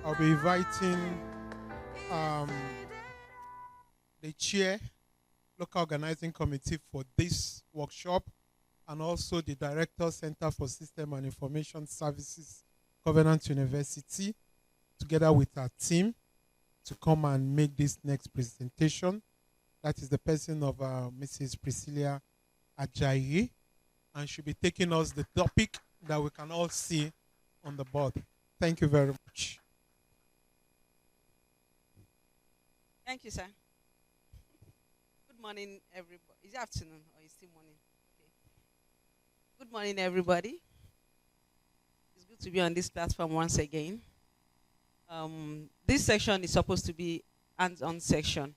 I'll be inviting um, the chair, local organizing committee for this workshop, and also the director, Center for System and Information Services, Covenant University, together with our team, to come and make this next presentation. That is the person of Mrs. Priscilla Ajayi, and she'll be taking us the topic that we can all see on the board. Thank you very much. Thank you, sir. Good morning, everybody. Is it afternoon or is it still morning? Okay. Good morning, everybody. It's good to be on this platform once again. This section is supposed to be hands-on section.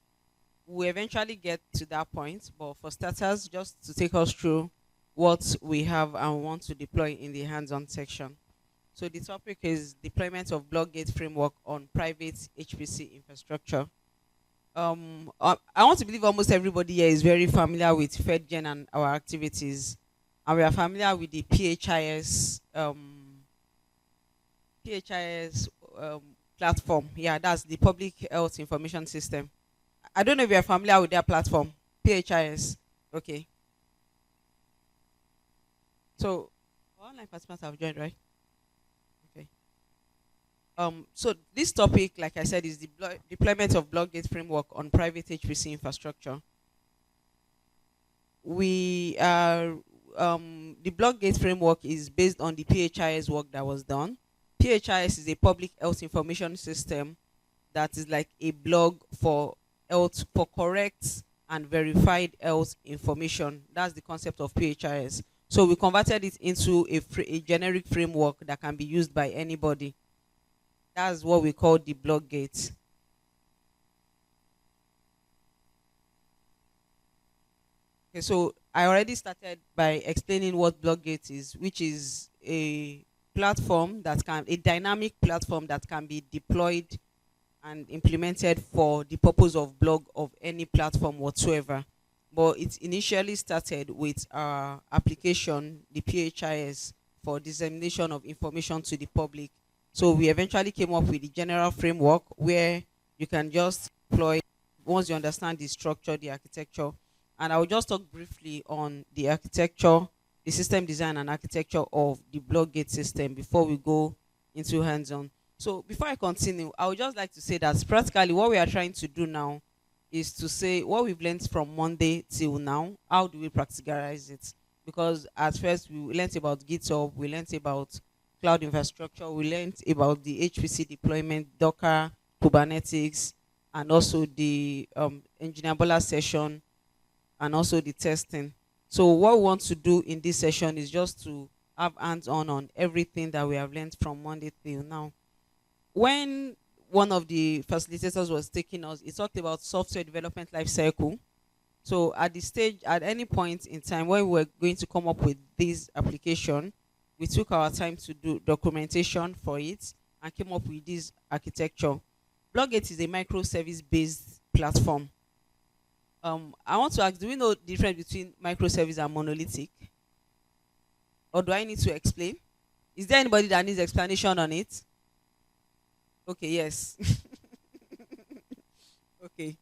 We eventually get to that point, but for starters, just to take us through what we have and want to deploy in the hands-on section. So the topic is deployment of BlogGate framework on private HPC infrastructure. I want to believe almost everybody here is very familiar with FEDGEN and our activities, and we are familiar with the PHIS platform. Yeah, that's the Public Health Information System. I don't know if you are familiar with their platform, PHIS. Okay. So, online participants have joined, right? Okay. So this topic, like I said, is the deployment of BlogGate framework on private HPC infrastructure. We are the BlogGate framework is based on the PHIS work that was done. PHIS is a public health information system that is like a blog for health, for correct and verified health information. That's the concept of PHIS. So we converted it into a generic framework that can be used by anybody. That's what we call the BlogGate. Okay, so I already started by explaining what BlogGate is, which is a platform that a dynamic platform that can be deployed and implemented for the purpose of blog of any platform whatsoever. But it initially started with our application, the PHIS, for dissemination of information to the public. So we eventually came up with the general framework where you can just deploy once you understand the structure, the architecture. And I will just talk briefly on the architecture, the system design and architecture of the BlogGate system before we go into hands-on. So before I continue, I would just like to say that practically what we are trying to do now is to say what we've learned from Monday till now, how do we practicalize it? Because at first we learned about GitHub, we learned about cloud infrastructure, we learned about the HPC deployment, Docker, Kubernetes, and also the engineer Bola session, and also the testing. So what we want to do in this session is just to have hands-on on everything that we have learned from Monday till now. When one of the facilitators was taking us, he talked about software development life cycle. So at the stage, at any point in time when we were going to come up with this application, we took our time to do documentation for it and came up with this architecture. BlogGate is a microservice-based platform. I want to ask, do we know the difference between microservice and monolithic? Or do I need to explain? Is there anybody that needs explanation on it? Okay, yes. Okay.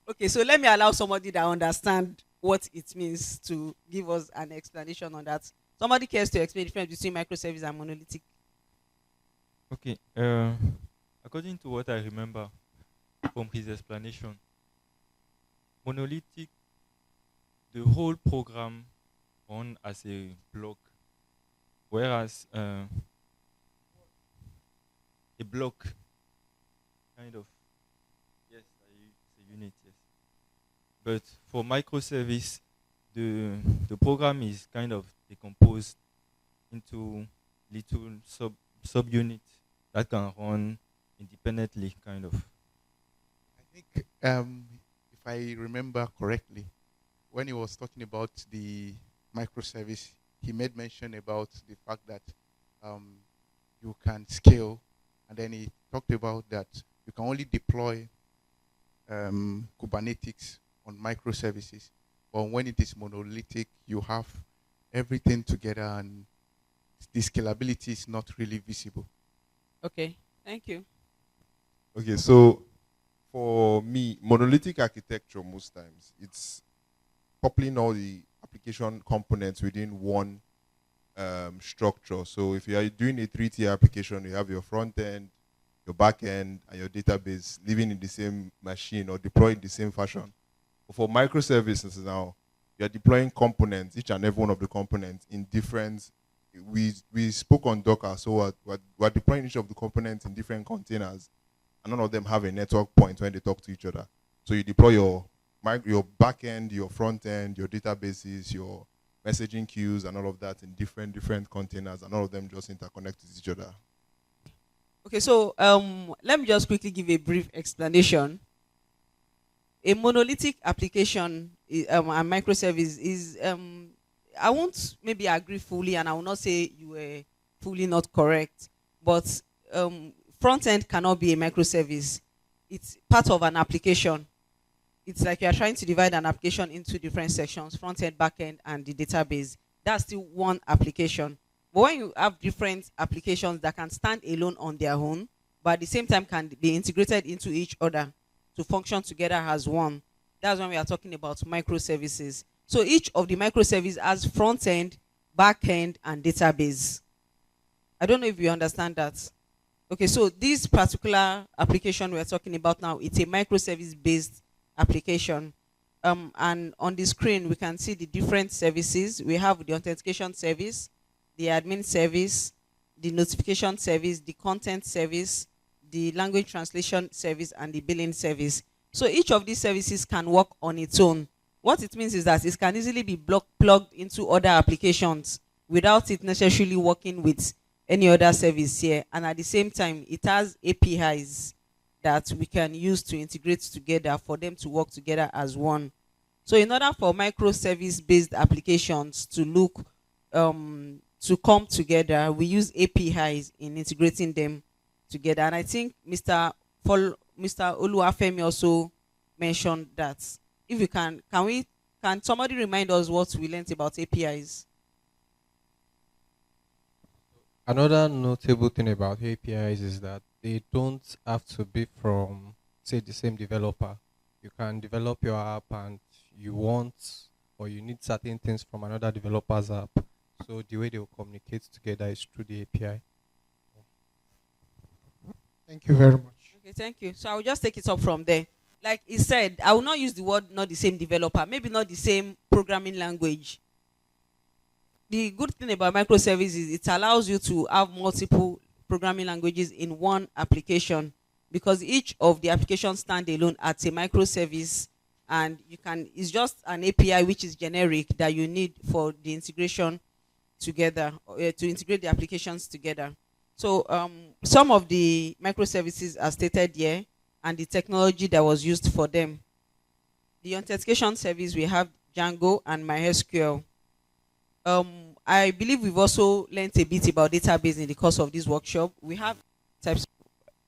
Okay, so let me allow somebody that understands what it means to give us an explanation on that. Somebody cares to explain the difference between microservice and monolithic? Okay. According to what I remember from his explanation, monolithic, the whole program run as a block, whereas a block, kind of, yes, it's a unit, yes. But for microservice, the program is kind of decomposed into little subunits that can run independently, kind of. I think, if I remember correctly, when he was talking about the microservice, he made mention about the fact that you can scale, and then he talked about that you can only deploy Kubernetes on microservices, but when it is monolithic, you have everything together and the scalability is not really visible. Okay, Thank you. Okay, so for me, monolithic architecture most times, it's coupling all the application components within one structure. So if you are doing a 3-tier application, you have your front end, your back end, and your database living in the same machine or deployed in the same fashion. But for microservices now, you are deploying components, each and every one of the components in different. We spoke on Docker, so we're deploying each of the components in different containers, and none of them have a network point when they talk to each other. So you deploy your back end, your front end, your databases, your messaging queues, and all of that in different containers, and all of them just interconnect with each other. Okay, so let me just quickly give a brief explanation. A monolithic application and microservice is, I won't maybe agree fully, and I will not say you were fully not correct, but front end cannot be a microservice. It's part of an application. It's like you are trying to divide an application into different sections, front end, back end, and the database. That's still one application. But when you have different applications that can stand alone on their own, but at the same time can be integrated into each other to function together as one, that's when we are talking about microservices. So each of the microservices has front end, back end, and database. I don't know if you understand that. Okay, so this particular application we're talking about now, it's a microservice-based application. And on the screen, we can see the different services. We have the authentication service, the admin service, the notification service, the content service, the language translation service, and the billing service. So each of these services can work on its own. What it means is that it can easily be plugged into other applications without it necessarily working with any other service here. And at the same time, it has APIs that we can use to integrate together for them to work together as one. So in order for microservice-based applications to look to come together, we use APIs in integrating them together. And I think Mr. Oluwafemi also mentioned that. If we can somebody remind us what we learned about APIs? Another notable thing about APIs is that they don't have to be from, say, the same developer. You can develop your app and you want or you need certain things from another developer's app. So the way they will communicate together is through the API. Thank you very much. Okay, thank you. So I will just take it up from there. Like he said, I will not use the word not the same developer, maybe not the same programming language. The good thing about microservices is it allows you to have multiple programming languages in one application, because each of the applications stand alone as a microservice, and it's just an API which is generic that you need for the integration together, to integrate the applications together. So some of the microservices are stated here and the technology that was used for them. The authentication service, we have Django and MySQL. I believe we've also learned a bit about database in the course of this workshop. We have types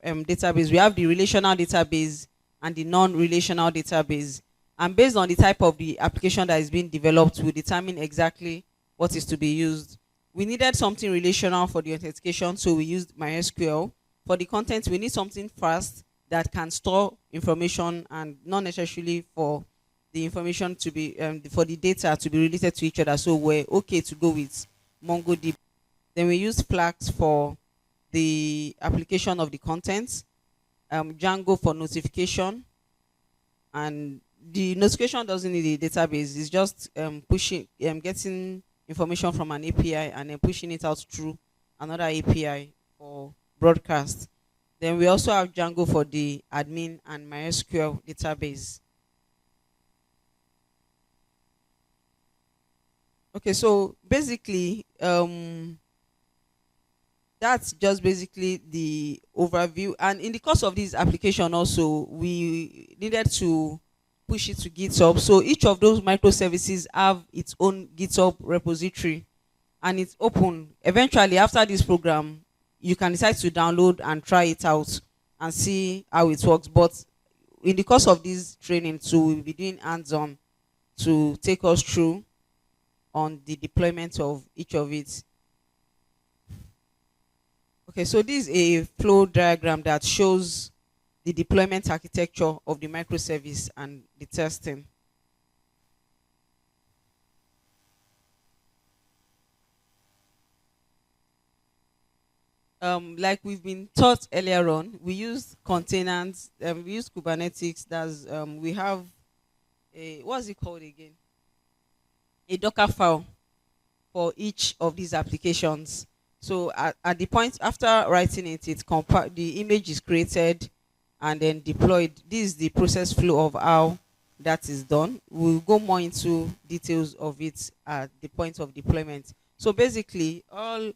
of database. We have the relational database and the non-relational database. And based on the type of the application that is being developed, we determine exactly what is to be used. We needed something relational for the authentication, so we used MySQL. For the content, we need something fast that can store information and not necessarily for the information to be, for the data to be related to each other. So we're okay to go with MongoDB. Then we use Flask for the application of the contents, Django for notification, and the notification doesn't need a database. It's just getting information from an API and then pushing it out through another API for broadcast. Then we also have Django for the admin and MySQL database. Okay, so basically, that's just basically the overview. And in the course of this application also, we needed to push it to GitHub. So each of those microservices have its own GitHub repository, and it's open. Eventually, after this program, you can decide to download and try it out and see how it works. But in the course of this training, so we'll be doing hands-on to take us through on the deployment of each of it. Okay. Okay, so this is a flow diagram that shows the deployment architecture of the microservice and the testing. Like we've been taught earlier on, we use containers, we use Kubernetes. That's we have a, what's it called again? A Docker file for each of these applications. So at the point after writing it, the image is created and then deployed. This is the process flow of how that is done. We'll go more into details of it at the point of deployment. So basically, all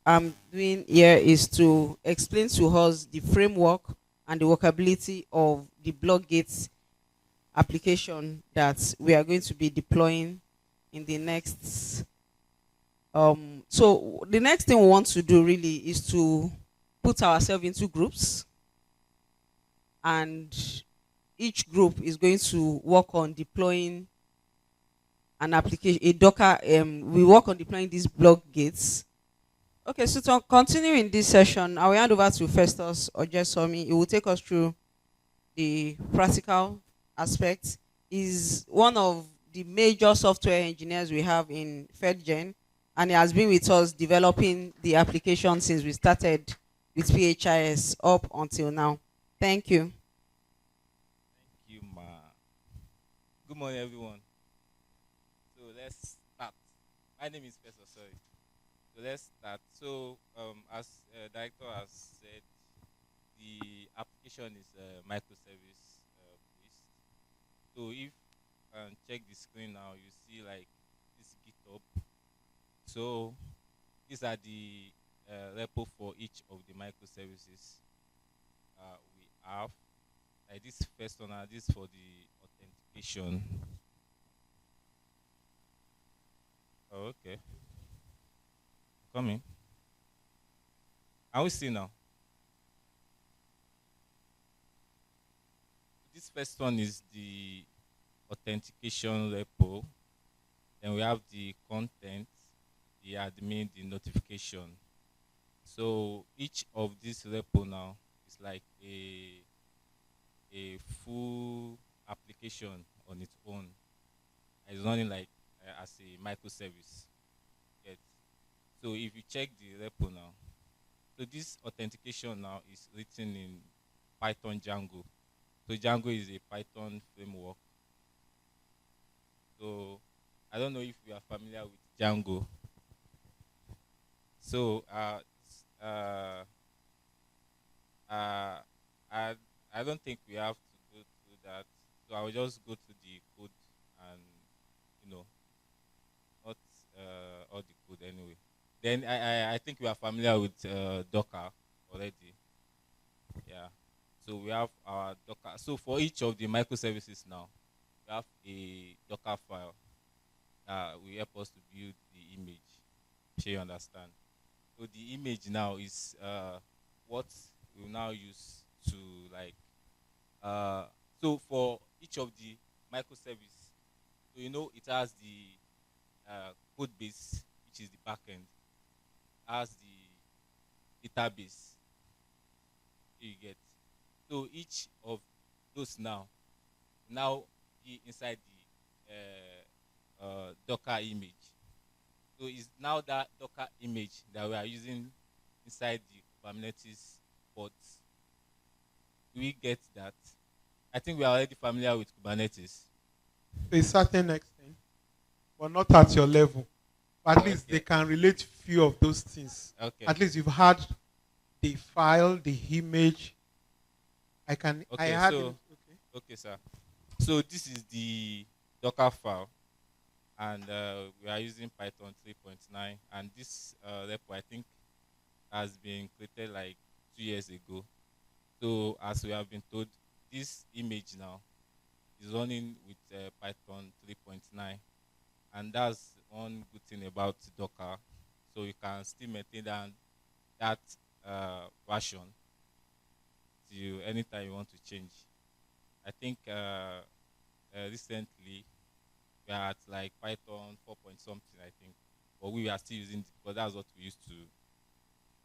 I'm doing here is to explain to us the framework and the workability of the BlogGate application that we are going to be deploying in the next. So the next thing we want to do really is to put ourselves into groups, and each group is going to work on deploying an application, a Docker. We work on deploying these BlogGates. Okay, so to continue in this session, I will hand over to Festus Ojesanmi. He will take us through the practical aspects. He's one of the major software engineers we have in FEDGEN, and he has been with us developing the application since we started with PHIS up until now. Thank you. Thank you, Ma. Good morning, everyone. So let's start. My name is Festus, sorry. So let's start. So as director has said, the application is microservice based. So if check the screen now, you see like this GitHub. So these are the repo for each of the microservices we have. Like this first one, this for the authentication. Oh, okay. Coming. Are we see now? This first one is the authentication repo. Then we have the content, the admin, the notification. So each of these repo now is like a full application on its own. It's running like as a microservice. Yes. So if you check the repo now, so this authentication now is written in Python Django. So Django is a Python framework. So I don't know if you are familiar with Django. So I don't think we have to go through that. So I will just go to the code and not all the code anyway. Then I think we are familiar with Docker already. Yeah. So we have our Docker. So for each of the microservices now, we have a Docker file that will help us to build the image. I'm sure you understand. So the image now is what we will now use to like. So for each of the microservice, so it has the code base, which is the backend, has the database. You get. So each of those now be inside the Docker image. So it's now that Docker image that we are using inside the Kubernetes pods. Do we get that? I think we are already familiar with Kubernetes. To a certain extent, but not at your level. But at least Okay. they can relate few of those things. Okay. At least you've had the file, the image. I Okay, had so okay, sir. So this is the Docker file, and we are using Python 3.9, and this repo I think has been created like 2 years ago. So as we have been told, this image now is running with Python 3.9, and that's one good thing about Docker. So you can still maintain that version to anytime you want to change. I think recently we are at like Python 4 point something, I think, but we are still using it because that's what we used to do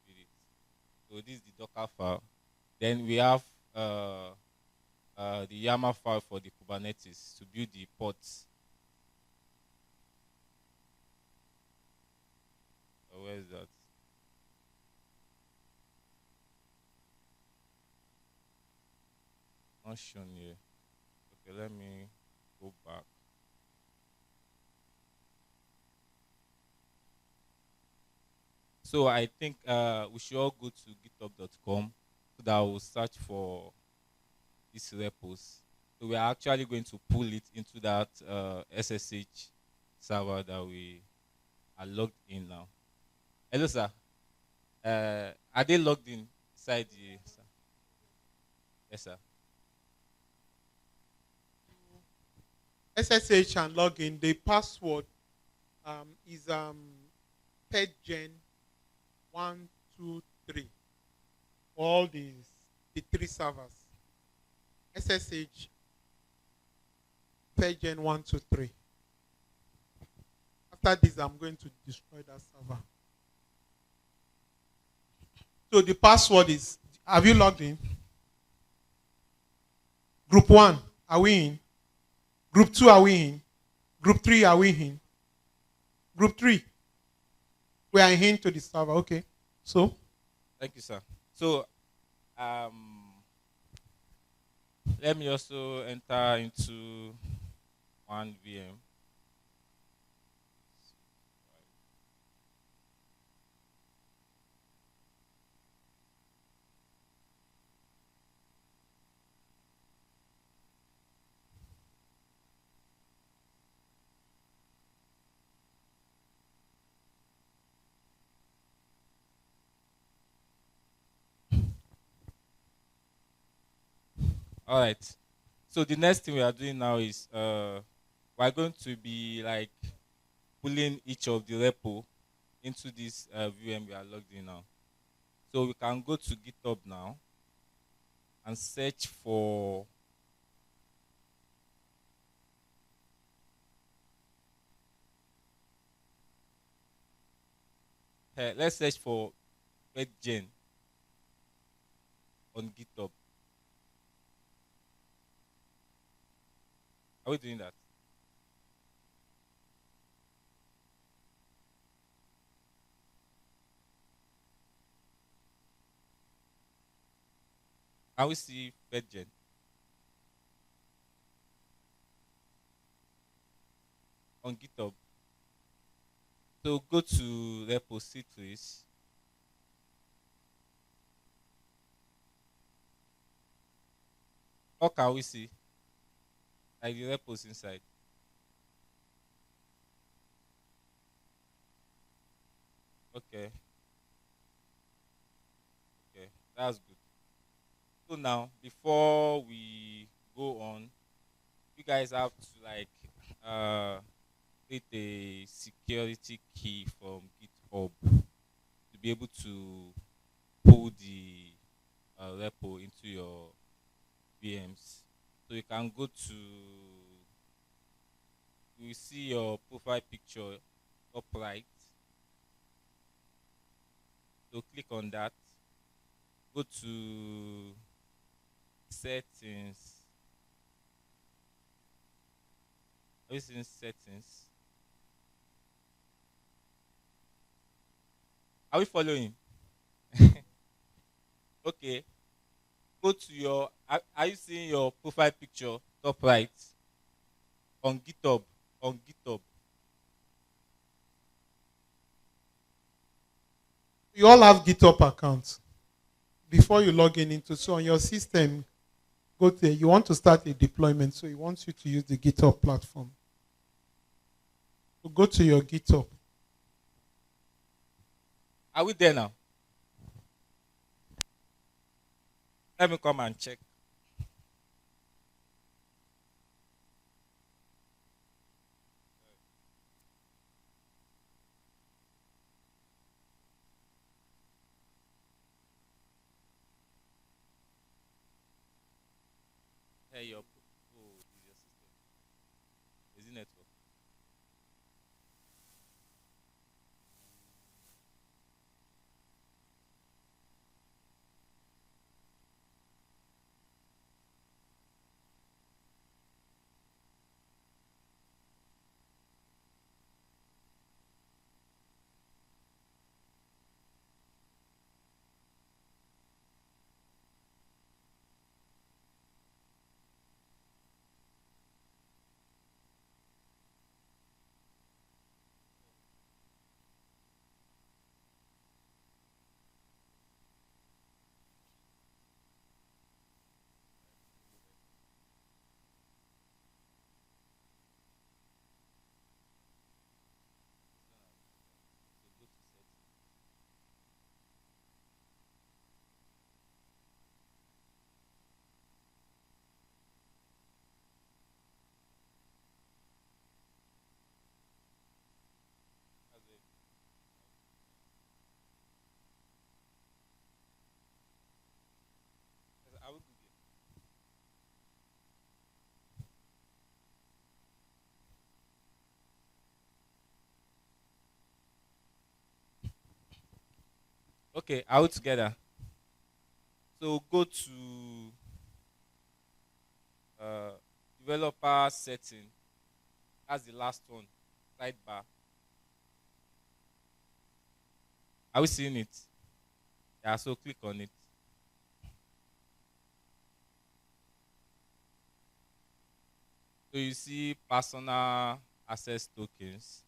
it. So this is the Docker file. Then we have the YAML file for the Kubernetes to build the pods. Where is that? Not shown here. Okay, let me go back. So I think we should all go to github.com so that we'll search for these repos. So we are actually going to pull it into that SSH server that we are logged in now. Hello, sir. Are they logged in inside the? Sir? Yes, sir. SSH and login. The password is FEDGEN 123. All the three servers. SSH FEDGEN 123. After this, I'm going to destroy that server. So the password is, have you logged in? Group 1, are we in? Group 2, are we in? Group 3, are we in? Group 3, we are in to the server. Okay. So? Thank you, sir. So, let me also enter into one VM. All right. So the next thing we are doing now is we're going to be like pulling each of the repo into this VM we are logged in now. So we can go to GitHub now and search for let's search for FEDGEN on GitHub. Are we doing that? Can we see FEDGEN? On GitHub. So go to repositories. What can we see? Like the repos inside. Okay. Okay, that's good. So now, before we go on, you guys have to like create a security key from GitHub to be able to pull the repo into your VMs. So you can go to, you see your profile picture top right. So click on that. Go to settings. Are you seeing settings? Are we following? Okay. Go to your, are you seeing your profile picture top right? On GitHub. On GitHub. You all have GitHub accounts. Before you log in into, so on your system, go there. You want to start a deployment, so he wants you to use the GitHub platform. So go to your GitHub. Are we there now? Let me come and check. Hey, your oh, this is your system. Is it network? Okay, all together. So go to developer setting. That's the last one. Sidebar. Are we seeing it? Yeah, so click on it. So you see personal access tokens.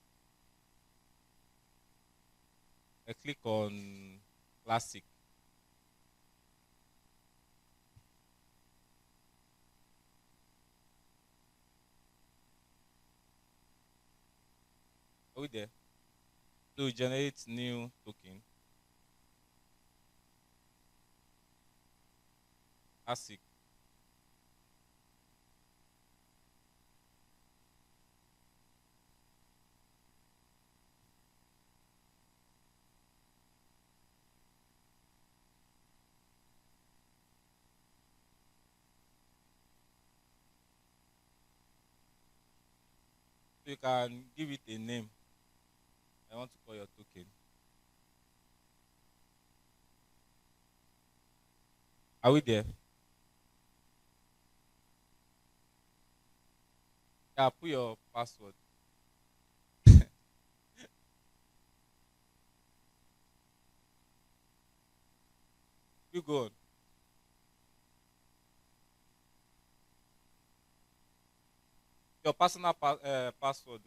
I click on classic. Are we there? So generate new token. Classic. So you can give it a name. I want to call your token. Are we there? Yeah, put your password. You go on. Your personal password.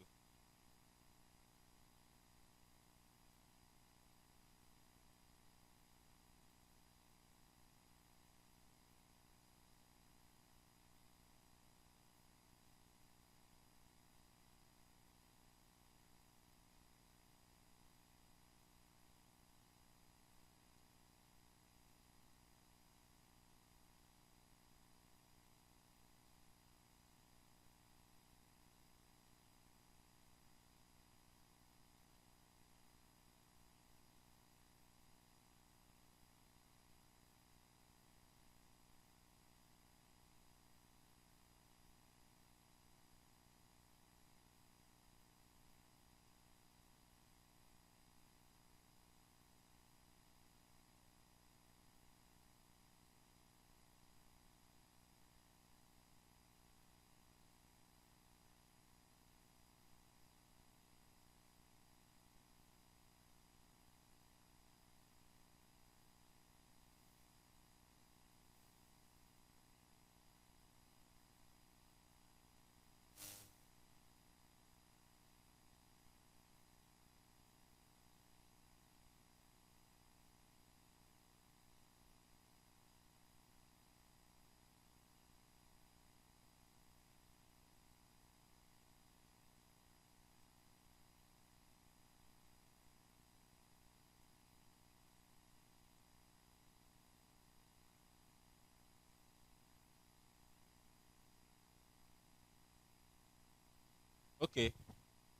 Okay.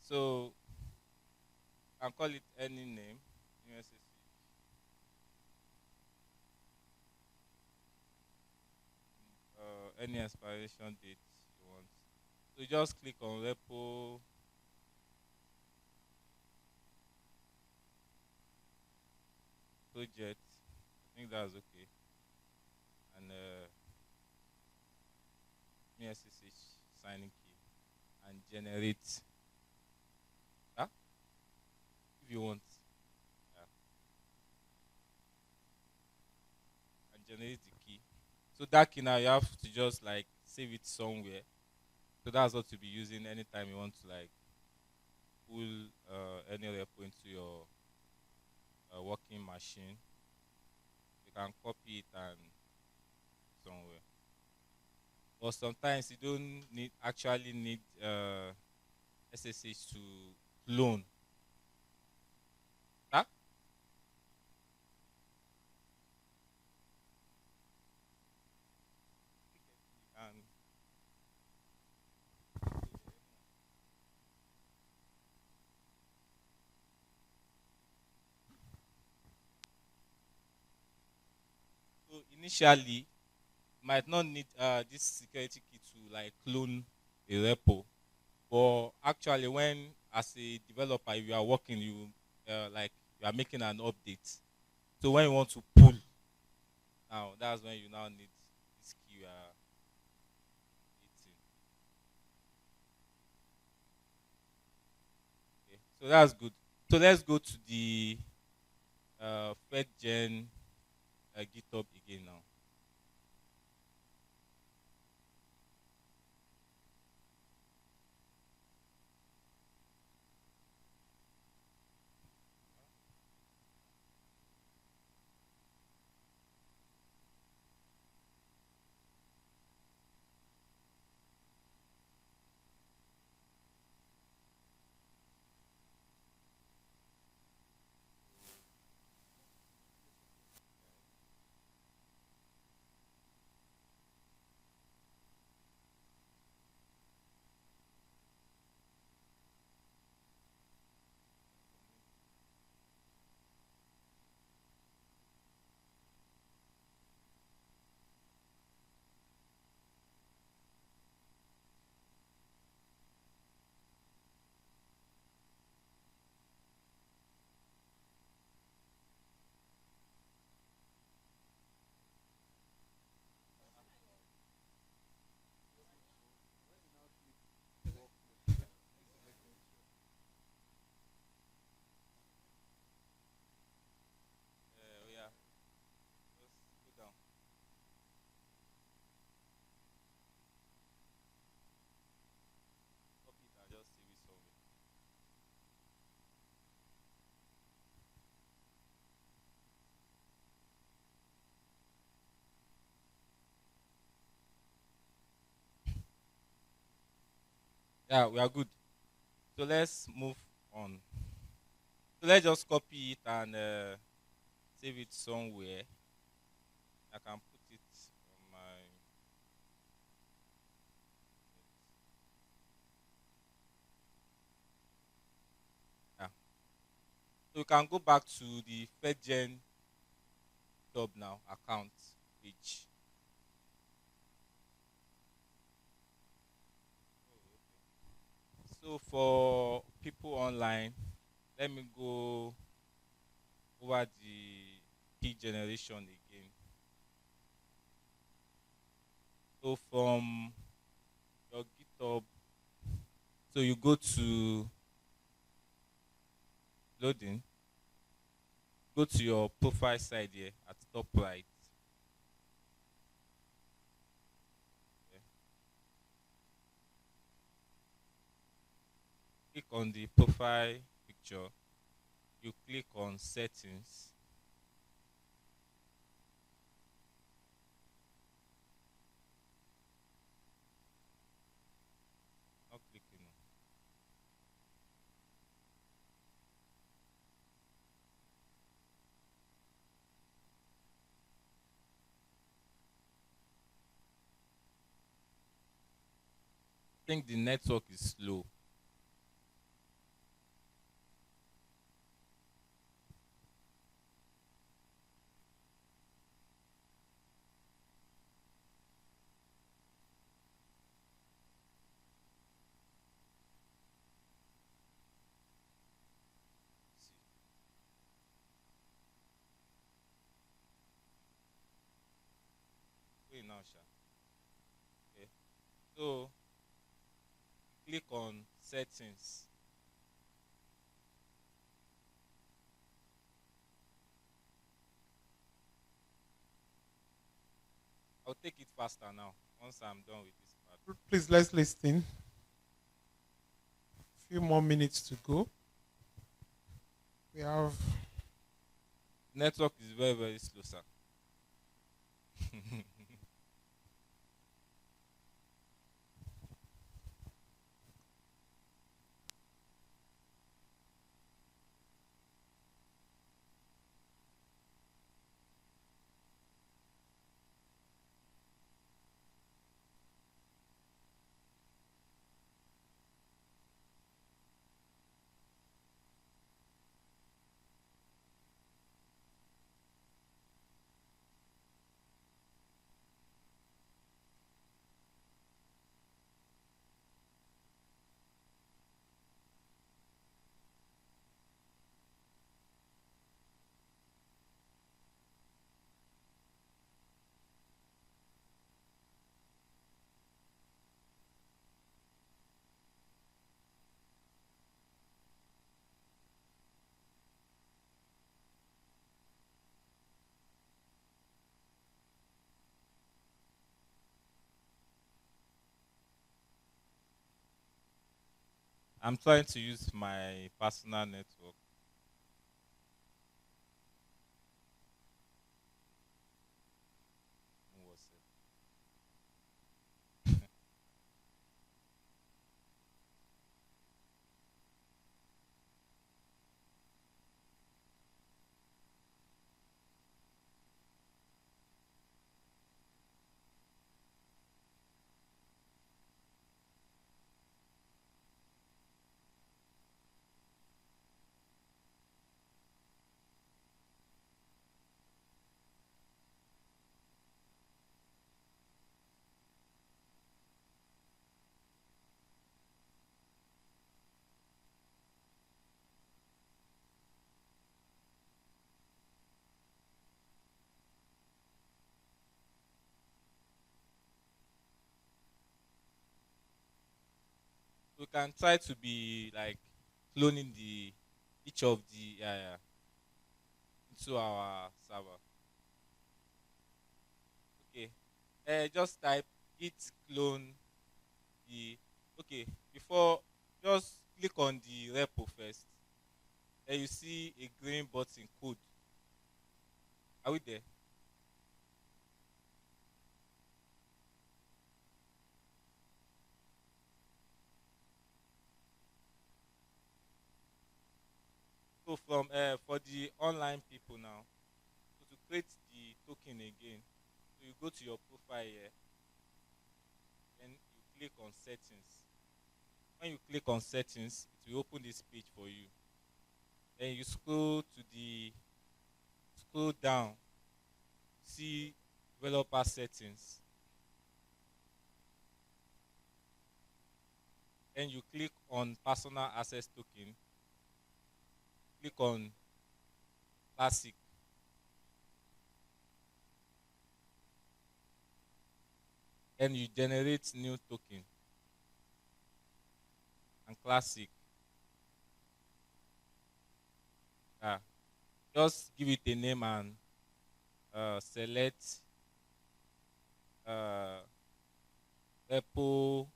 So I can call it any name. USSC. Any expiration date you want. So you just click on repo project. I think that's okay. And SSH signing key and generate. Huh? If you want. Yeah. And generate the key. So that key now you have to just like save it somewhere. So that's what you'll be using anytime you want to like pull any repo into your working machine. You can copy it and somewhere. But sometimes you don't actually need SSH to clone. Huh? And so initially, might not need this security key to like clone a repo, but actually, when as a developer, if you are working, you like you are making an update So when you want to pull, now that's when you now need this key you are hitting. Okay, so that's good. So let's go to the FEDGEN GitHub again now. Yeah, just go down. Copy it and just save it somewhere. Yeah, we are good. So let's move on. So let's just copy it and save it somewhere. I can put it on my. Yeah. So we can go back to the FEDGEN tab now, account page. So for people online, let me go over the key generation again. So from your GitHub, so you go to loading, go to your profile side here at top right. Okay. Click on the profile picture, you click on settings. Not clicking on. I think the network is slow. Wait now, Sha. Okay. So click on settings. I'll take it faster now once I'm done with this part. Please, let's listen. Few more minutes to go. We have Network is very, very slow, sir. I'm trying to use my personal network. What's it? We can try to be like cloning the each of the into our server. Okay. Just type git clone the. Okay. Before, just click on the repo first. Then you see a green button code. Are we there? So from for the online people now, so to create the token again, so you go to your profile here, then you click on settings. When you click on settings, it will open this page for you. Then you scroll down, see developer settings. Then you click on personal access token. Click on classic. Then you generate new token and classic. Just give it a name and select repo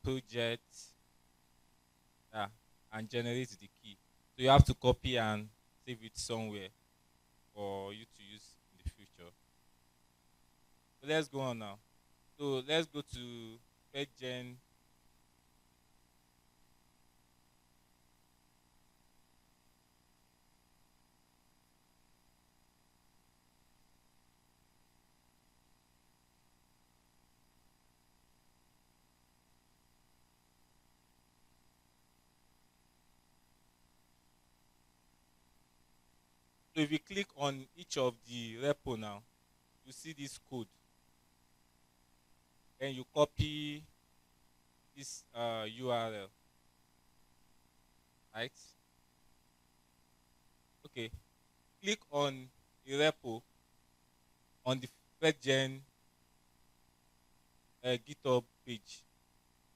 project, and generate the key. So you have to copy and save it somewhere for you to use in the future. So let's go on now. So let's go to FEDGEN. So if you click on each of the repo now, you see this code. Then you copy this URL, right? Okay. Click on the repo on the FEDGEN GitHub page.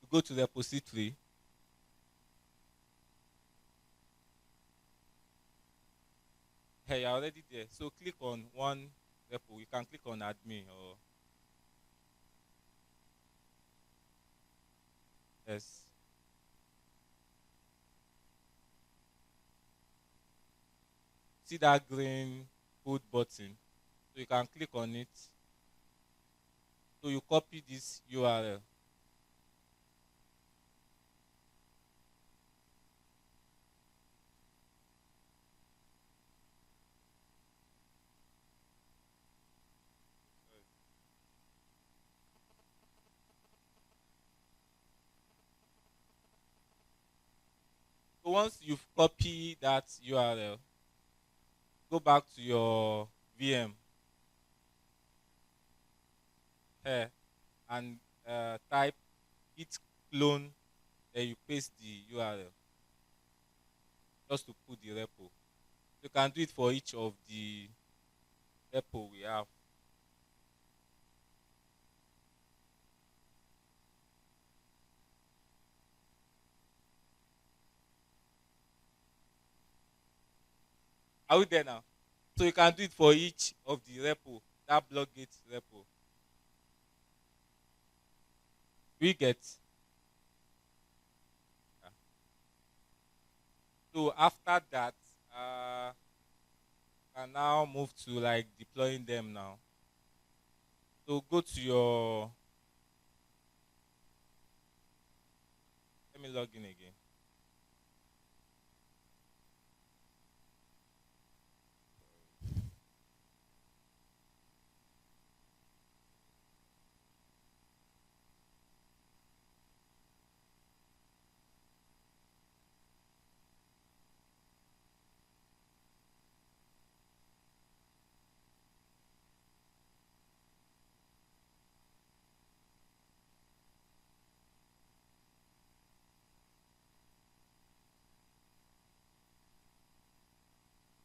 You go to the repository. Hey, you're already there. So click on one repo. You can click on admin or yes. See that green code button. So you can click on it. So you copy this URL. So once you've copied that URL, go back to your VM here and type git clone, then you paste the URL just to put the repo. You can do it for each of the repo we have. Are we there now? So you can do it for each of the repo, that BlogGate repo. We get. So after that, can now move to like deploying them now. So go to your, let me log in again.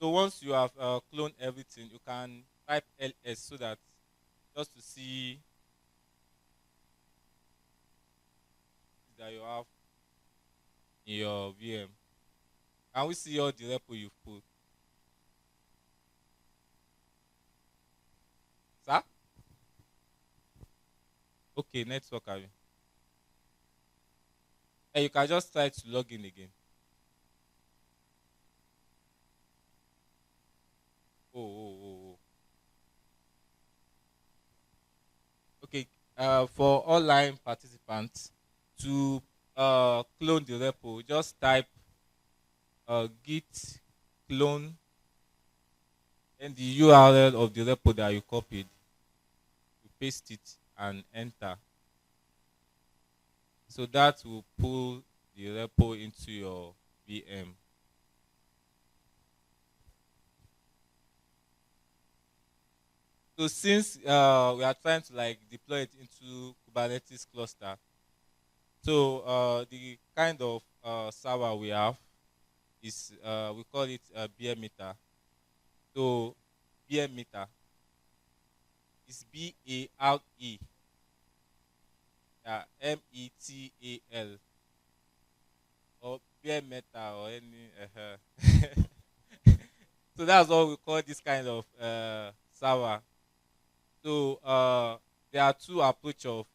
So once you have cloned everything, you can type ls so that just to see that you have in your VM. Can we see all the repo you've put? Sir? Okay, network have you. And you can just try to log in again. Oh. Okay, for online participants, to clone the repo, just type git clone and the URL of the repo that you copied. You paste it and enter. So that will pull the repo into your VM. So since we are trying to like deploy it into Kubernetes cluster, so the kind of server we have is we call it a BM meter. So BM meter is BARE, METAL, or BM meter or any. So that's what we call this kind of server. So there are two approaches of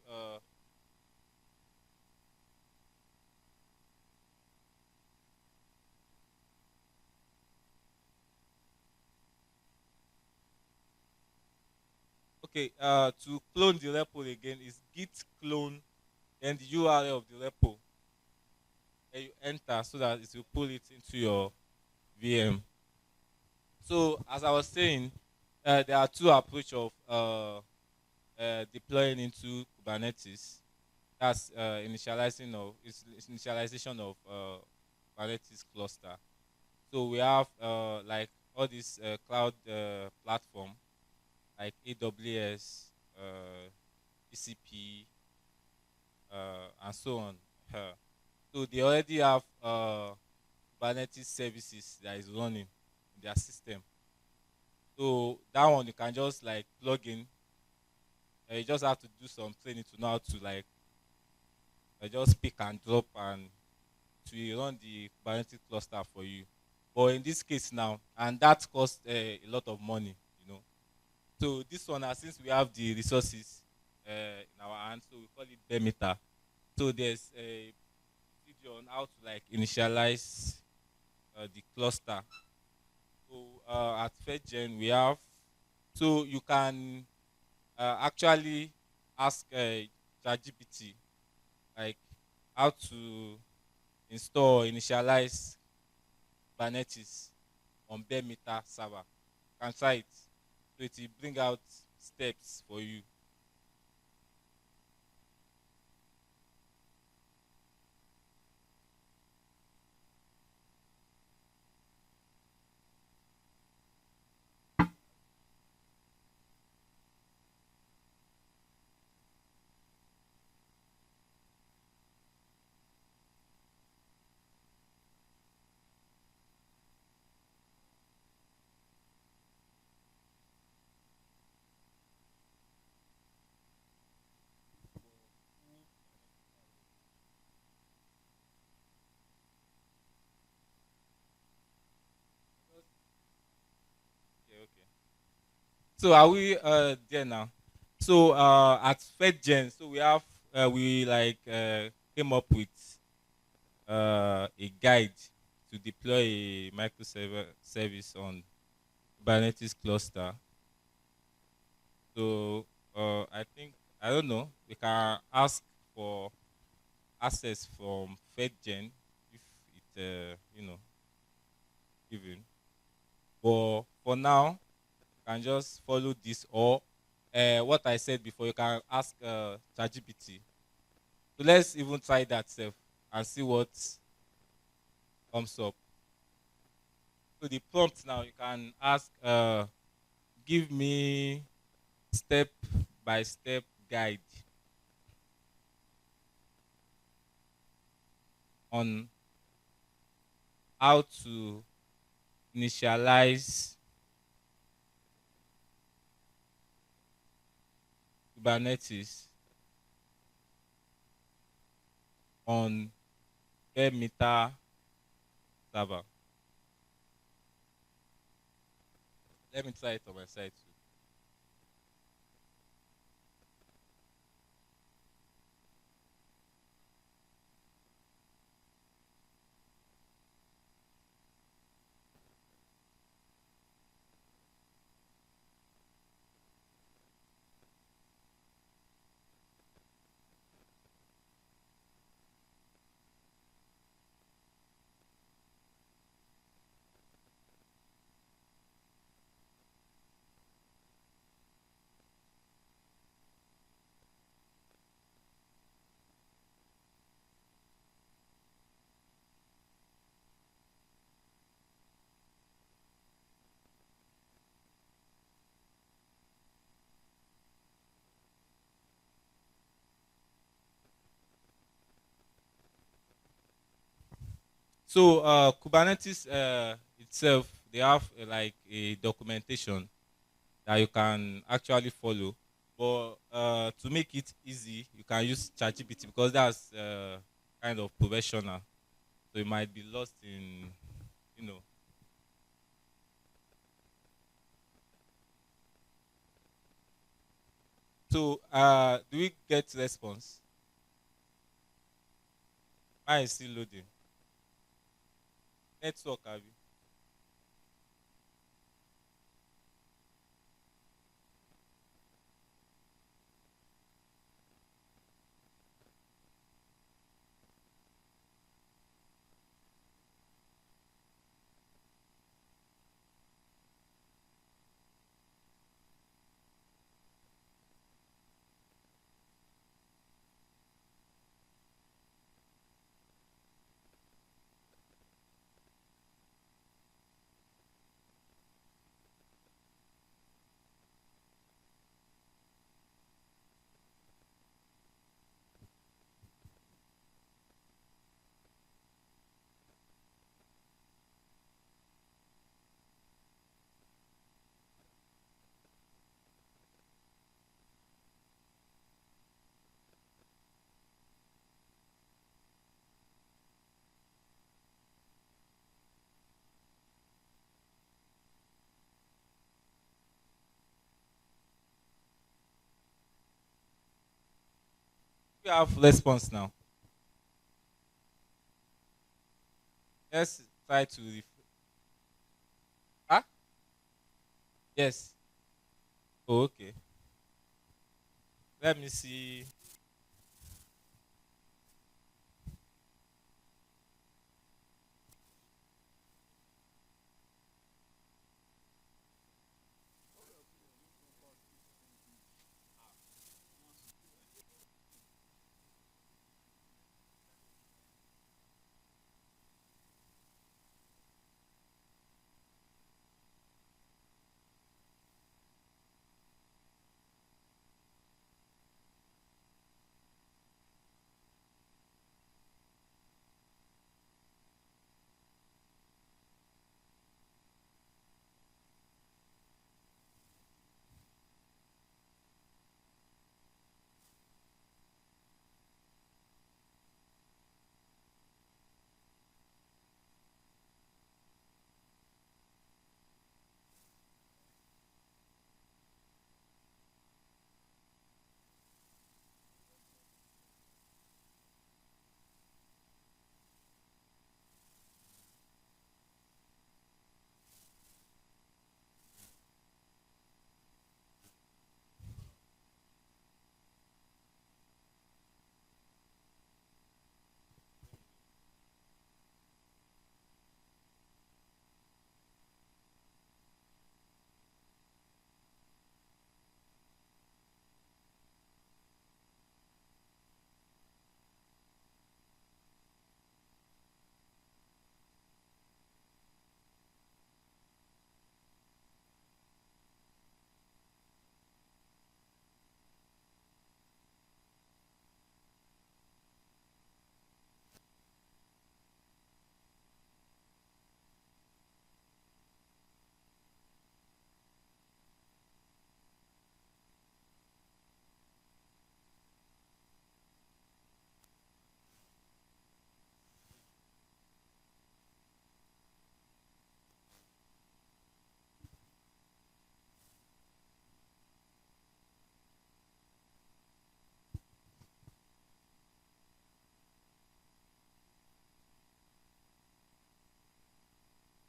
okay, to clone the repo again is git clone and the URL of the repo. And you enter so that it will pull it into your VM. So as I was saying, there are two approaches of deploying into Kubernetes. That's initialization of Kubernetes cluster. So we have like all these cloud platform like AWS, GCP, and so on. So they already have Kubernetes services that is running in their system. So that one you can just like plug in. You just have to do some training to know how to like just pick and drop and to run the Kubernetes cluster for you. But in this case now, and that costs a lot of money, you know. So this one, since we have the resources in our hands, so we call it bare meter. So there's a video on how to like initialize the cluster. So at FEDGEN we have, so you can actually ask ChatGPT like how to install or initialize Kubernetes on bare meter server. You can try it. So it will bring out steps for you. Okay. So are we there now? So at FedGen, so we have we like came up with a guide to deploy a microservice on Kubernetes cluster. So I think, I don't know, we can ask for access from FEDGEN if it given. But for now, you can just follow this, or what I said before, you can ask ChatGPT. So let's even try that self and see what comes up. So the prompt now, you can ask, give me step-by-step guide on how to initialize Kubernetes on bare meter server. Let me try it on my side too. So Kubernetes itself, they have like a documentation that you can actually follow. But to make it easy, you can use ChatGPT because that's kind of professional. So you might be lost in, you know. So do we get response? Mine is still loading. Network, have you? We have response now. Let's try to huh? Yes. Oh, okay. Let me see.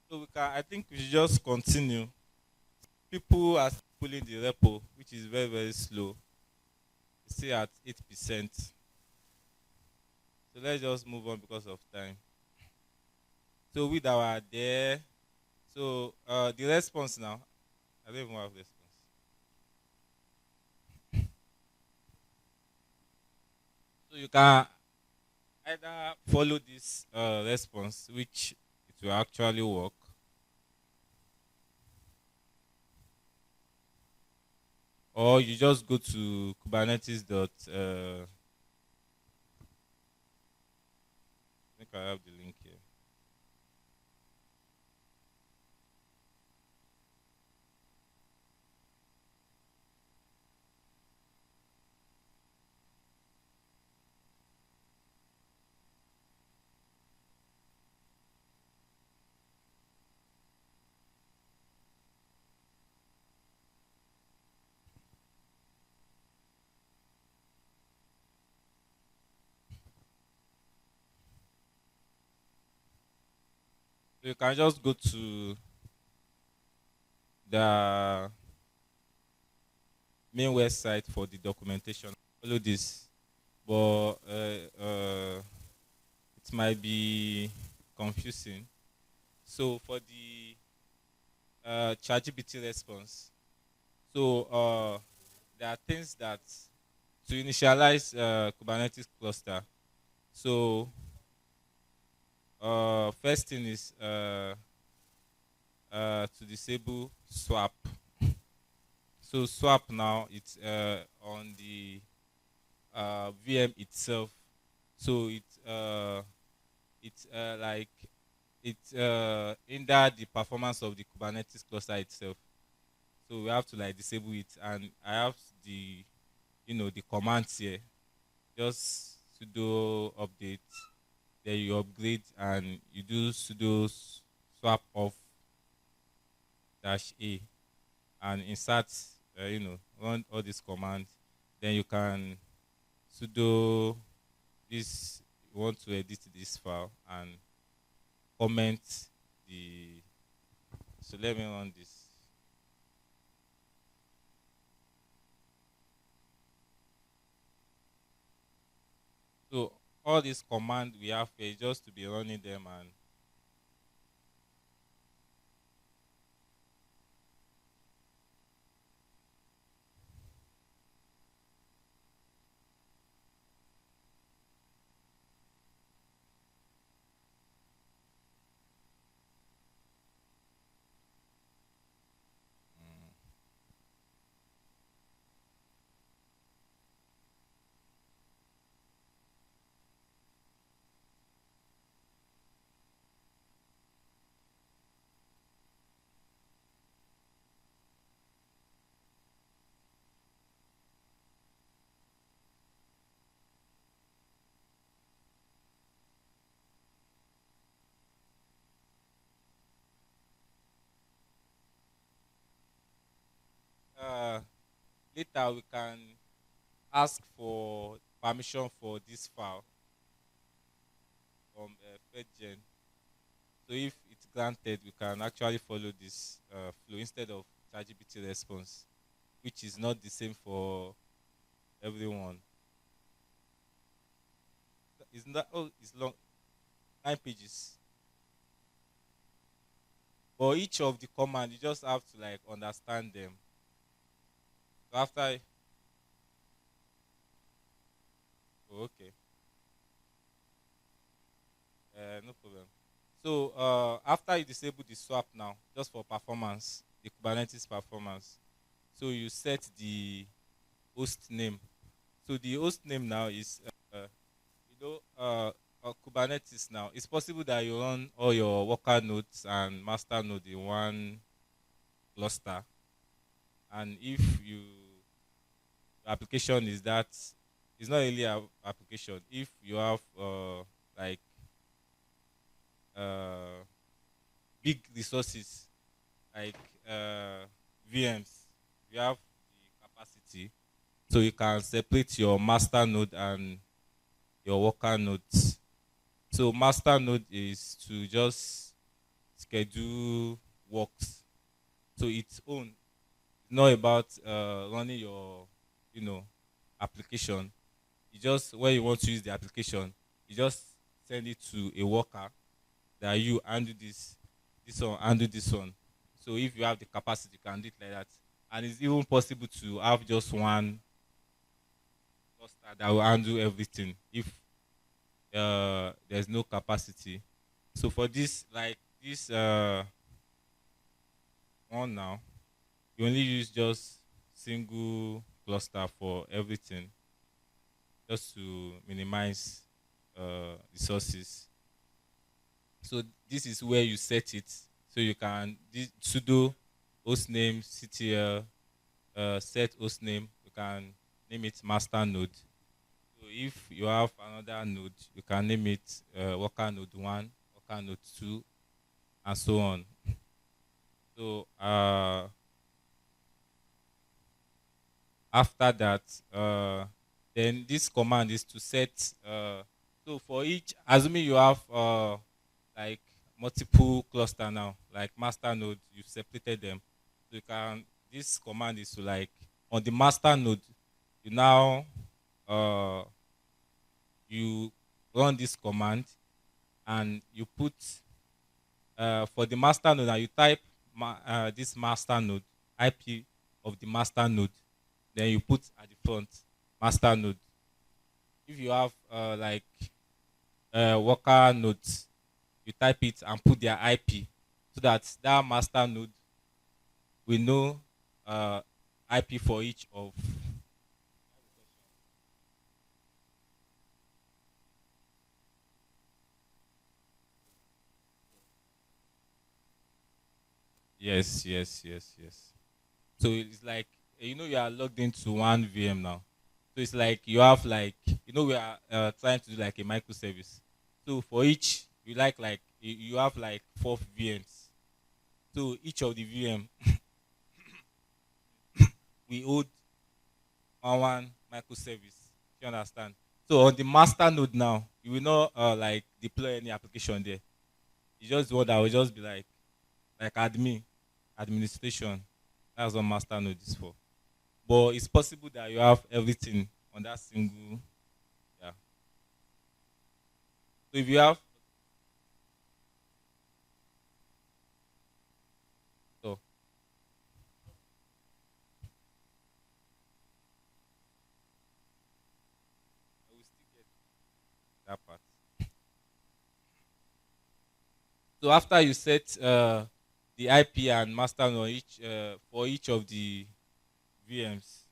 So we can, I think we should just continue. People are pulling the repo, which is very, very slow. It's still at 8%. So let's just move on because of time. So with our there, so the response now, I don't even have response. So you can either follow this response, which it will actually work, or you just go to Kubernetes. I think I have the link here. So you can just go to the main website for the documentation. Follow this, but it might be confusing. So for the ChatGPT response, so there are things that to initialize Kubernetes cluster. So first thing is to disable swap. So swap now, it's on the VM itself. So it's like it's hinder the performance of the Kubernetes cluster itself. So we have to like disable it, and I have the the commands here. Just sudo update, then you upgrade and you do sudo swap off -a and insert run all these commands. Then you can sudo this, you want to edit this file and comment the, so let me run this. So all these commands we have here just to be running them, and later we can ask for permission for this file from FEDGEN. So if it's granted, we can actually follow this flow instead of ChatGPT response, which is not the same for everyone. It's not, oh, it's long, 9 pages. But each of the command, you just have to like understand them. So after, oh, okay, no problem. So after you disable the swap now, just for performance, the Kubernetes performance, so you set the host name. So the host name now is, Kubernetes now. It's possible that you run all your worker nodes and master node in one cluster, and if your application is that, it's not really an application. If you have like big resources like VMs, you have the capacity, so you can separate your master node and your worker nodes. So master node is to just schedule works. So its own. It's not about running your, application. You just, when you want to use the application, you just send it to a worker that you handle this one, handle this one. So if you have the capacity, you can do it like that. And it's even possible to have just one cluster that will handle everything if there's no capacity. So for this, like this one now, you only use just single cluster for everything, just to minimize resources. So this is where you set it. So you can this sudo hostname ctl set hostname. You can name it master node. So if you have another node, you can name it worker node 1, worker node 2, and so on. So after that, then this command is to set. So for each, assuming you have like multiple cluster now, like master node, you've separated them. So you can. This command is to, like, on the master node, you now you run this command, and you put for the master node, and you type this master node IP of the master node. Then you put at the front master node. If you have like worker nodes, you type it and put their IP, so that that master node will know IP for each of. Yes, yes, yes, yes. So it's like, you are logged into one VM now. So it's like you have, like, we are trying to do like a microservice. So for each, you have like 4 VMs. So each of the VM we hold one microservice. You understand? So on the master node now, you will not like deploy any application there. It's just one that will just be like administration. That's what master node is for. But it's possible that you have everything on that single. Yeah. So if you have, so I will still get that part. So after you set the IP and master node for each of the VMs,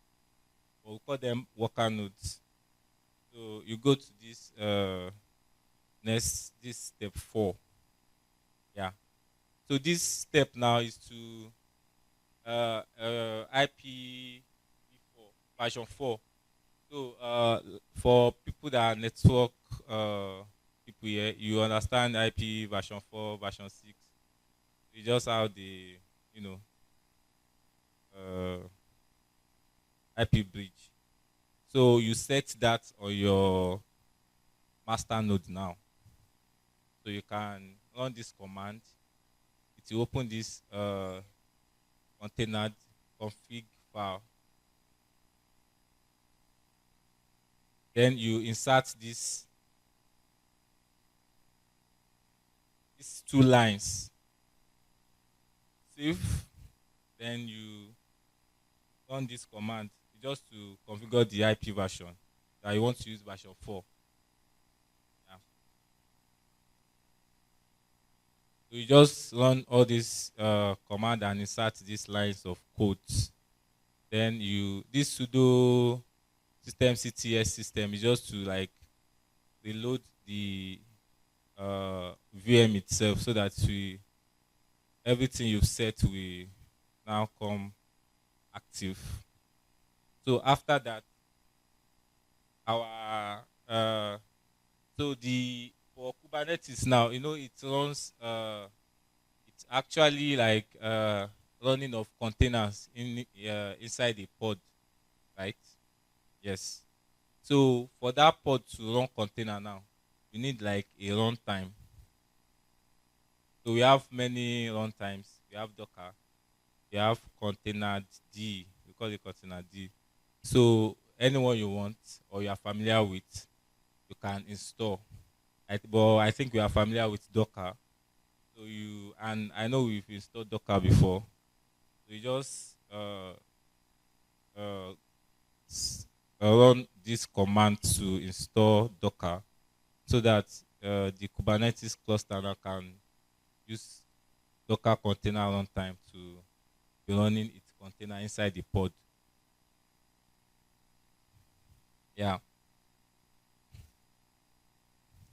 we'll call them worker nodes. So you go to this this step 4. Yeah. So this step now is to IP4 version 4. So for people that are network people here, you understand IP version 4, version 6. You just have the IP bridge. So you set that on your master node now. So you can run this command. It will open this container config file. Then you insert these 2 lines. Save. Then you run this command just to configure the IP version that you want to use, version 4. Yeah. So you just run all this command and insert these lines of codes. Then this sudo systemcts system is just to, like, reload the VM itself, so that everything you've set will now come active. So after that, our for Kubernetes now, it runs it's actually like running of containers inside the pod, right? Yes. So for that pod to run container now, you need like a runtime. So we have many runtimes. We have Docker. We have container D. We call it container D. So anyone you want or you are familiar with, you can install. But I think we are familiar with Docker. So and I know we've installed Docker before. So you just uh, run this command to install Docker so that the Kubernetes cluster now can use Docker container runtime to be running its container inside the pod. Yeah.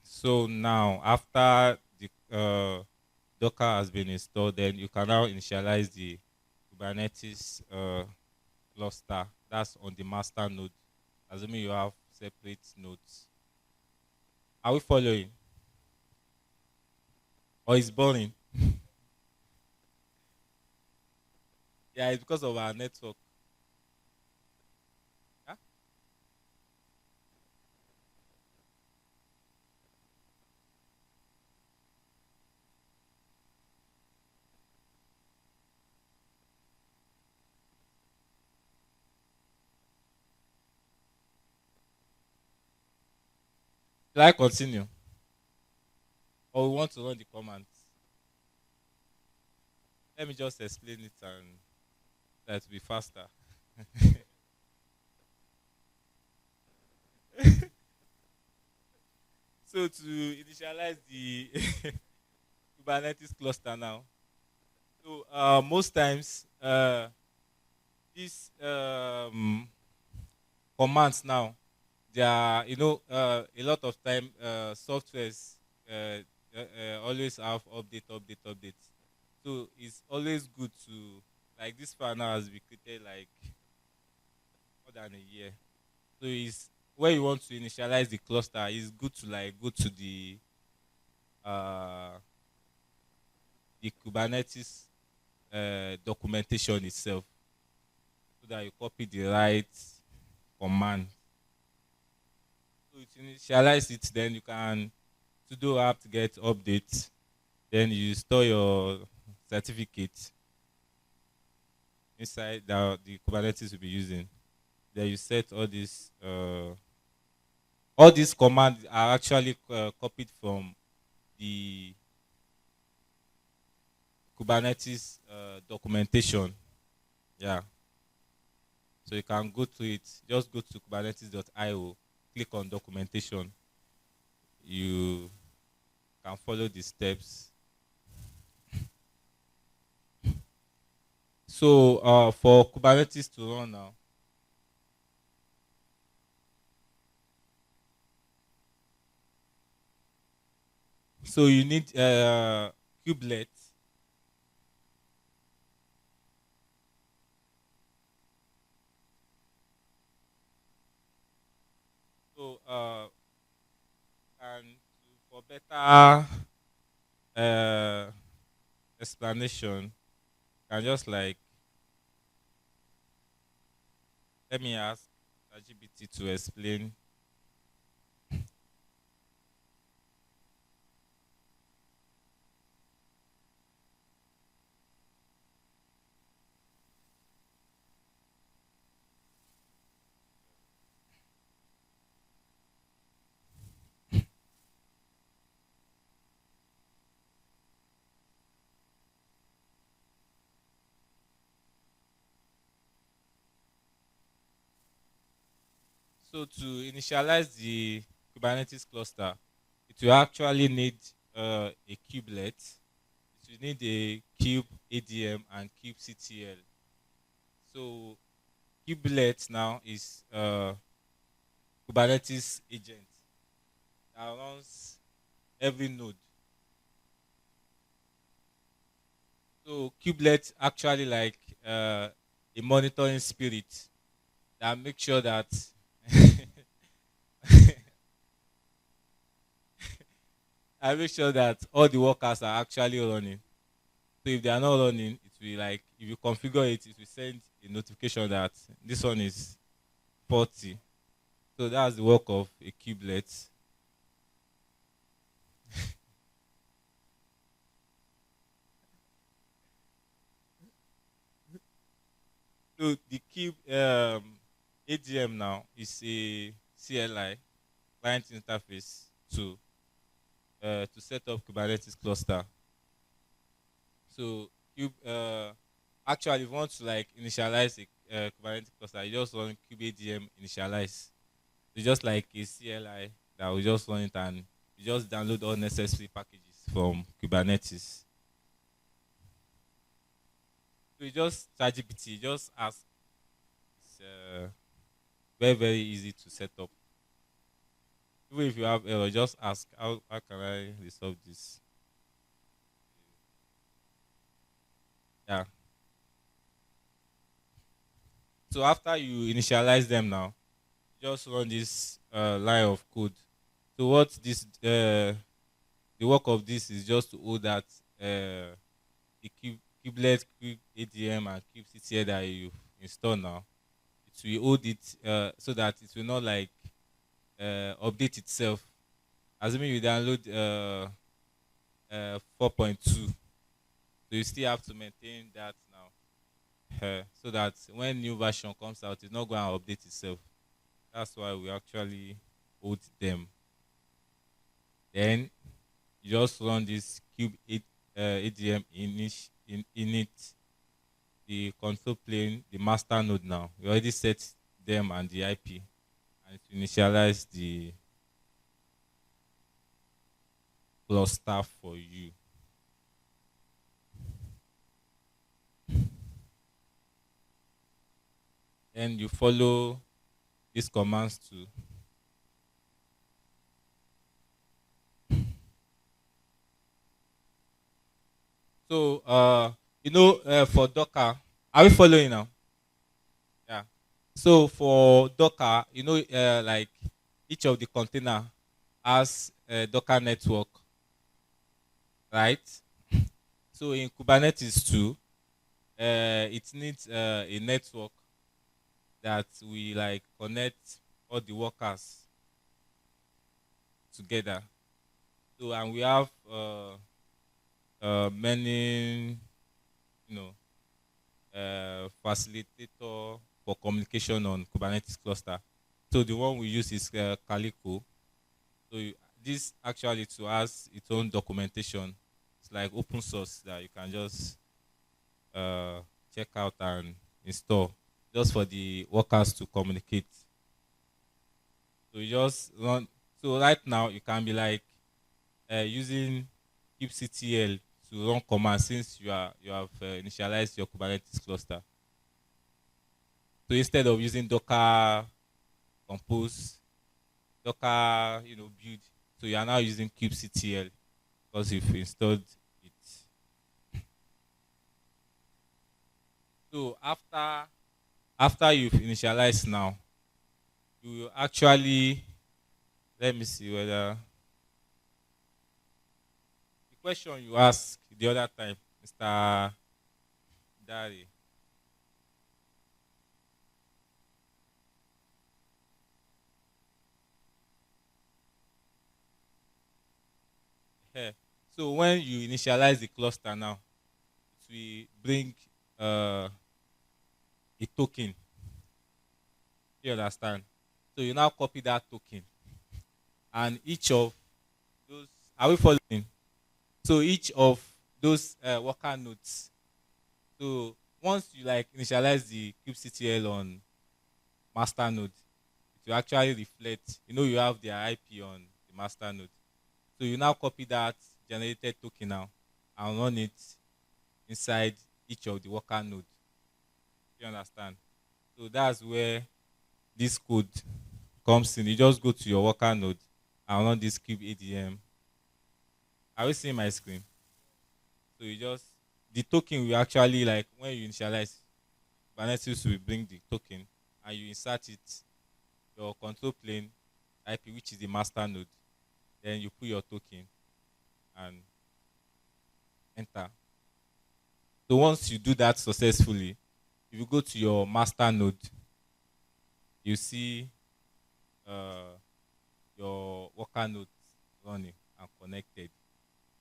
So now, after the Docker has been installed, then you can now initialize the Kubernetes cluster. That's on the master node, assuming you have separate nodes. Are we following? Or is boring? Yeah, it's because of our network. Yeah? Shall I continue? Or we want to run the commands? Let me just explain it and try to be faster. So to initialize the Kubernetes cluster now. So most times these commands now, they are, a lot of time softwares always have update. So it's always good to, like this file now has been created like more than a year. So it's when you want to initialize the cluster, it's good to like go to uh, the Kubernetes documentation itself so that you copy the right command. So to initialize it, then you can sudo apt get update. Then you store your certificate inside that the Kubernetes will be using. Then you set all these commands are actually copied from the Kubernetes documentation. Yeah. So you can go to it. Just go to kubernetes.io, click on documentation. You can follow the steps. So for Kubernetes to run now, so you need kubelet. So and for better explanation, can just like let me ask ChatGPT to explain. So to initialize the Kubernetes cluster, it will actually need a kubelet. It will need a kube ADM and kubectl. So kubelet now is Kubernetes agent that runs every node. So kubelet actually like a monitoring spirit that makes sure that I make sure that all the workers are actually running. So if they are not running, it will like if you configure it, it will send a notification that this one is faulty. So that's the work of a kubelet. So the key ADM now is a CLI, client interface to set up Kubernetes cluster. So actually, if you want to like initialize a Kubernetes cluster, you just run kubeadm initialize. It's just like a CLI that will just run it, and you just download all necessary packages from Kubernetes. So you just ChatGPT, just ask. It's very, very easy to set up. Even if you have error, just ask, how can I resolve this? Yeah. So after you initialize them now, just run this line of code. So what this the work of this is just to hold that the kubelet, kubeadm, and kubectl that you install now. It will hold it so that it will not like update itself. Assuming you download 4.2, so you still have to maintain that now, so that when new version comes out, it's not going to update itself. That's why we actually hold them. Then you just run this ADM init, the control plane, the master node now. We already set them and the IP, and to initialize the cluster for you. And you follow these commands too. So, for Docker, are we following now? Yeah. So for Docker, like each of the container has a Docker network, right? So in Kubernetes too, it needs a network that we like connect all the workers together. So, and we have many, facilitator for communication on Kubernetes cluster. So the one we use is Calico. So this actually to has its own documentation. It's like open source that you can just check out and install, just for the workers to communicate. So you just run. So right now you can be like using kubectl to run commands, since you have initialized your Kubernetes cluster. So instead of using Docker compose, Docker build, so you are now using kubectl because you've installed it. So after you've initialized now, you will actually, let me see whether the question you asked the other time, Mr. Dari. Yeah. So when you initialize the cluster now, it will bring a token. You understand? So you now copy that token, and each of those, are we following? So each of those worker nodes. So once you like initialize the kubectl on master node, it will actually reflect. You have their IP on the master node. So you now copy that generated token now and run it inside each of the worker node. You understand? So that's where this code comes in. You just go to your worker node and run this kubeadm. Are we seeing my screen? So the token will actually, like when you initialize, Kubernetes will bring the token and you insert it, your control plane IP, which is the master node. Then you put your token and enter. So once you do that successfully, if you go to your master node, you see your worker node running and connected.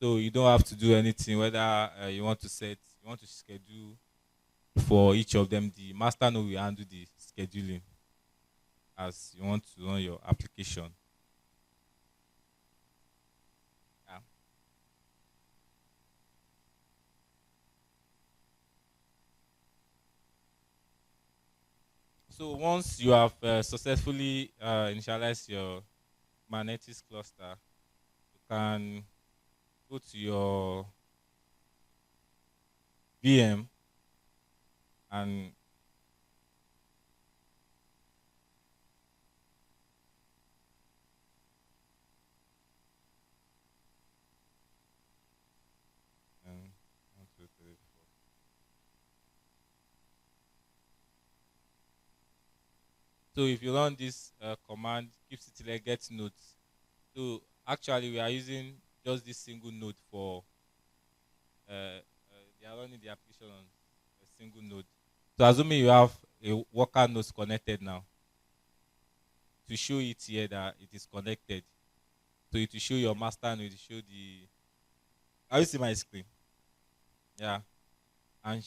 So you don't have to do anything, whether you want to schedule for each of them. The master node will handle the scheduling as you want to run your application. Yeah. So once you have successfully initialized your Kubernetes cluster, you can go to your VM and um, 1, 2, 3, 4. So if you run this command, keep get nodes. So actually we are using just this single node for they are running the application on a single node. So assuming you have a worker node connected now, to show it here that it is connected. So it will show your master node, it will show the. Can you see my screen? Yeah, and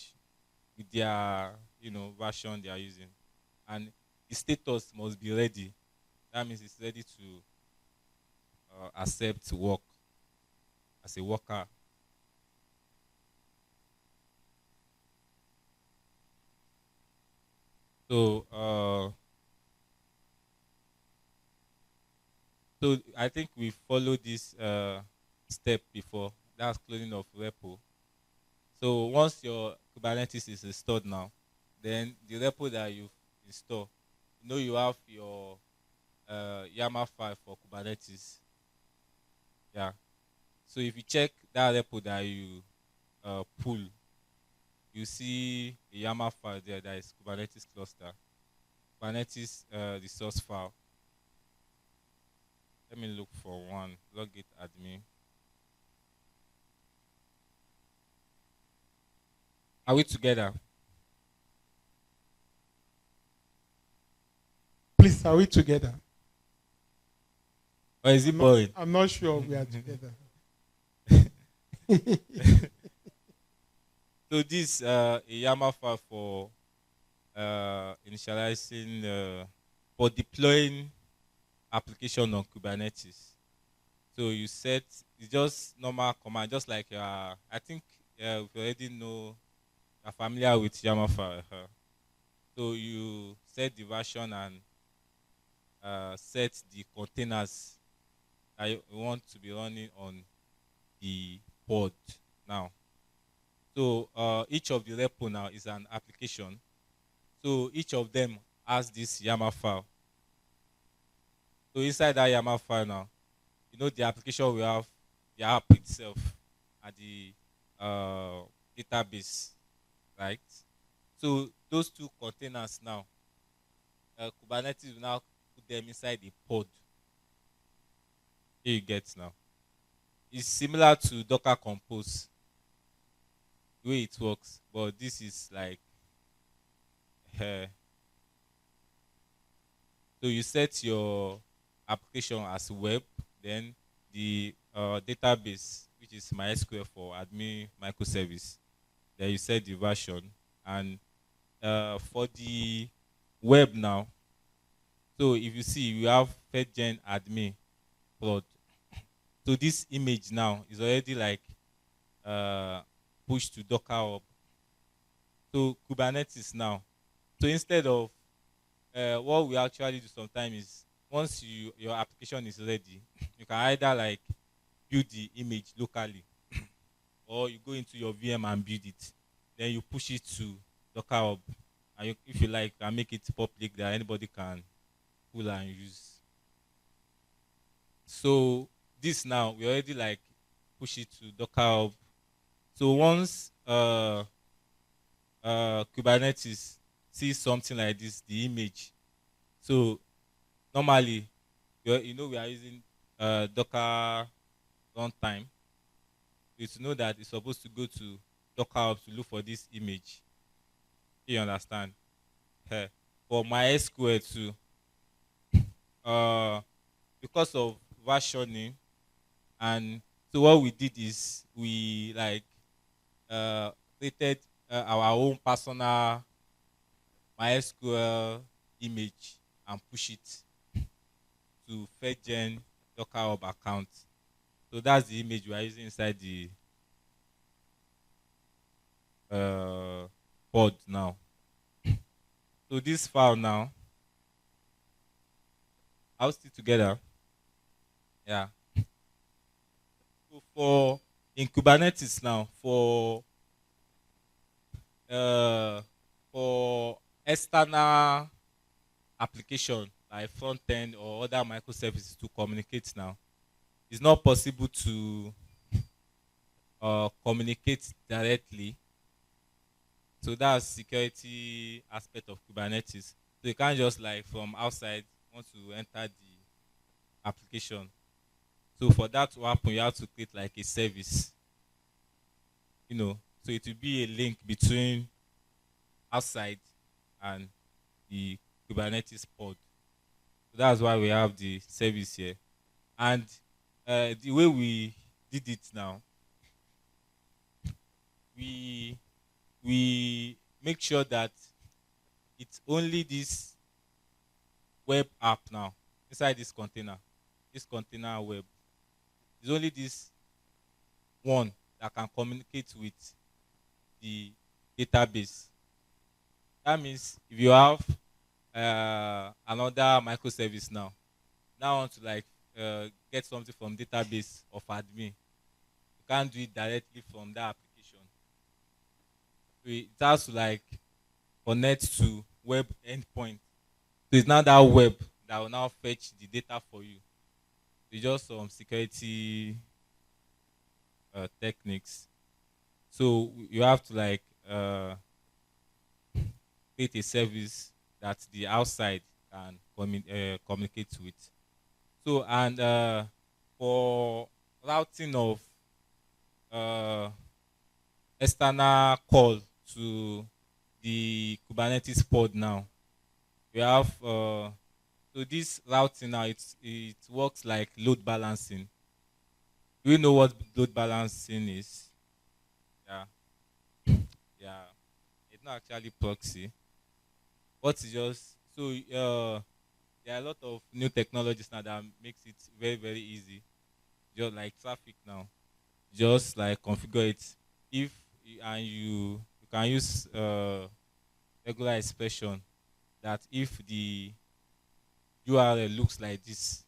with their version they are using, and the status must be ready. That means it's ready to accept work as a worker. So so I think we followed this step before. That's cloning of repo. So once your Kubernetes is installed now, then the repo that you've installed, you have your YAML file for Kubernetes. Yeah. So if you check that repo that you pull, you see a YAML file there that is Kubernetes cluster, Kubernetes resource file. Let me look for one. BlogGate admin. Are we together? Please, are we together? Or is it boring? I'm not sure we are together. So this a YAML file for initializing for deploying application on Kubernetes. So you set it's just normal command, just like I think we already know you're familiar with YAML file. So you set the version and set the containers that you want to be running on the pod now. So each of the repo now is an application. So each of them has this YAML file. So inside that YAML file now, the application will have the app itself and the database, right? So those two containers now, Kubernetes will now put them inside the pod. Here you get now. It's similar to Docker Compose, the way it works, but this is like so you set your application as web, then the database, which is MySQL for admin microservice. Then you set the version, and for the web now. So if you see, we have FEDGEN admin prod. So this image now is already like pushed to Docker Hub. So Kubernetes now. So instead of what we actually do sometimes is once your application is ready, you can either like build the image locally or you go into your VM and build it. Then you push it to Docker Hub. And if you like, you can make it public that anybody can pull and use. So this now, we already like push it to Docker Hub. So once Kubernetes sees something like this, the image. So normally, we are using Docker runtime. It's to know that it's supposed to go to Docker Hub to look for this image. You understand? For MySQL too, because of versioning, and so what we did is we like created our own personal MySQL image and push it to FEDGEN Docker Hub account. So that's the image we are using inside the pod now. So this file now, I'll stick together. Yeah. So for in Kubernetes now, for external application like front end or other microservices to communicate now, it's not possible to communicate directly. So that's security aspect of Kubernetes. So you can't just like from outside want to enter the application. So for that to happen, you have to create like a service. You know, so it will be a link between outside and the Kubernetes pod. So that's why we have the service here. And the way we did it now, we make sure that it's only this web app now inside this container web. It's only this one that can communicate with the database. That means if you have another microservice now want to like get something from database of admin, you can't do it directly from that application. So it has to like connect to web endpoint. So it's not that web that will now fetch the data for you. It's just some security techniques. So you have to like create a service that the outside can communicate with. So and for routing of external call to the Kubernetes pod now, we have so this routing now it works like load balancing. Do you know what load balancing is? Yeah, it's not actually proxy. What is just so there are a lot of new technologies now that makes it very, very easy. Just like traffic now, just like configure it. If and you can use regular expression that if the URL looks like this.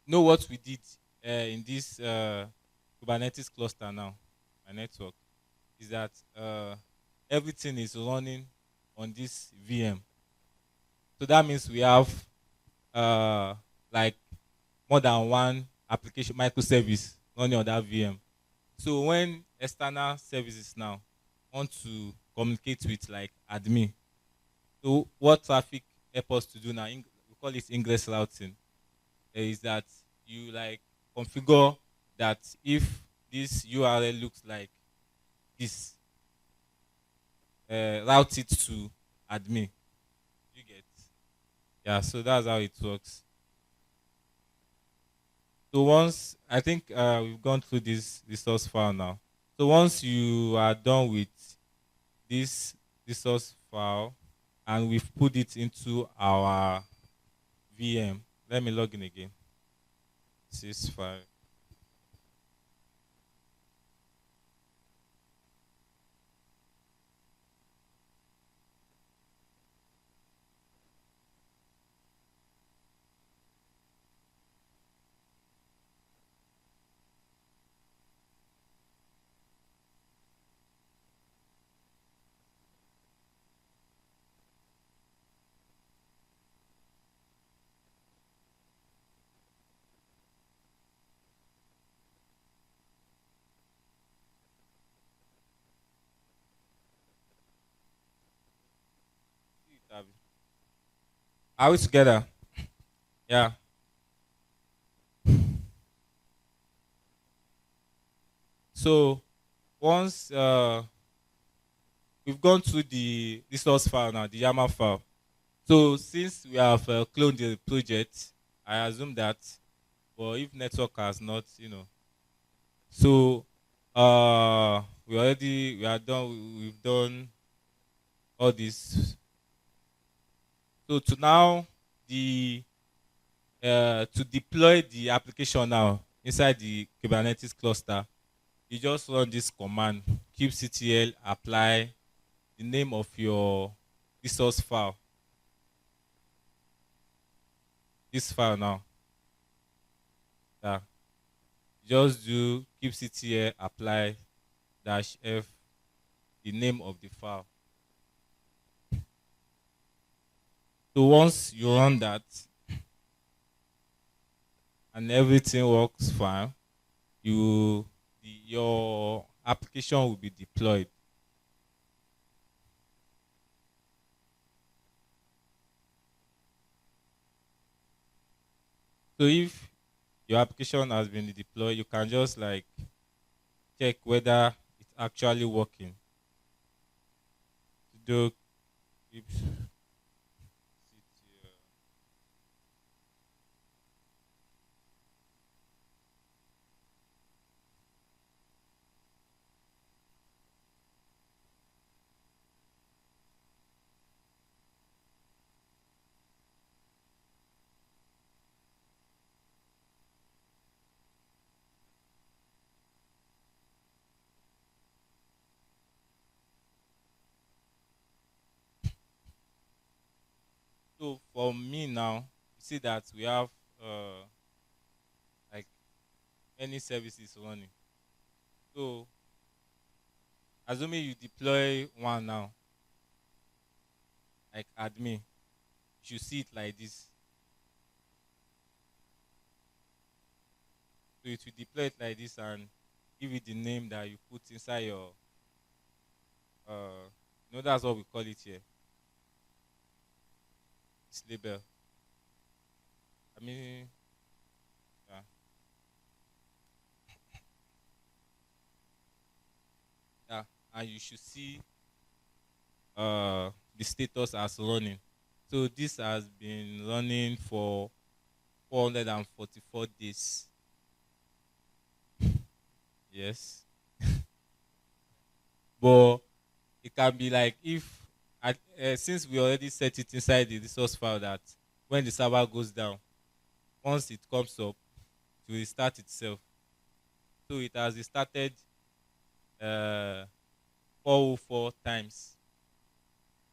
Know what we did in this Kubernetes cluster now, my network, is that everything is running on this VM. So that means we have like more than one application microservice running on that VM. So when external services now want to communicate with like admin, so what traffic helps us to do now, we call it ingress routing, is that you like configure that if this URL looks like this, route it to admin. You get? Yeah, so that's how it works. So once, I think we've gone through this resource file now. So once you are done with this resource file and we've put it into our VM, let me log in again. 6.5. Are we together? Yeah. So once we've gone through the resource file now, the YAML file. So since we have cloned the project, I assume that, but if network has not, so we've done all this. So to now the to deploy the application now inside the Kubernetes cluster, you just run this command kubectl apply the name of your resource file. This file now. Yeah. Just do kubectl apply -f the name of the file. So once you run that and everything works fine, your application will be deployed. So if your application has been deployed, you can just like check whether it's actually working. Do So for me now, you see that we have like many services running. So assuming you deploy one now, like admin, you should see it like this. So it will deploy it like this and give it the name that you put inside your that's what we call it here. It's label. I mean, yeah. Yeah, and you should see the status as running. So this has been running for 444 days. Yes. But it can be like if since we already set it inside the resource file that when the server goes down, once it comes up, it will restart itself. So it has restarted 404 times.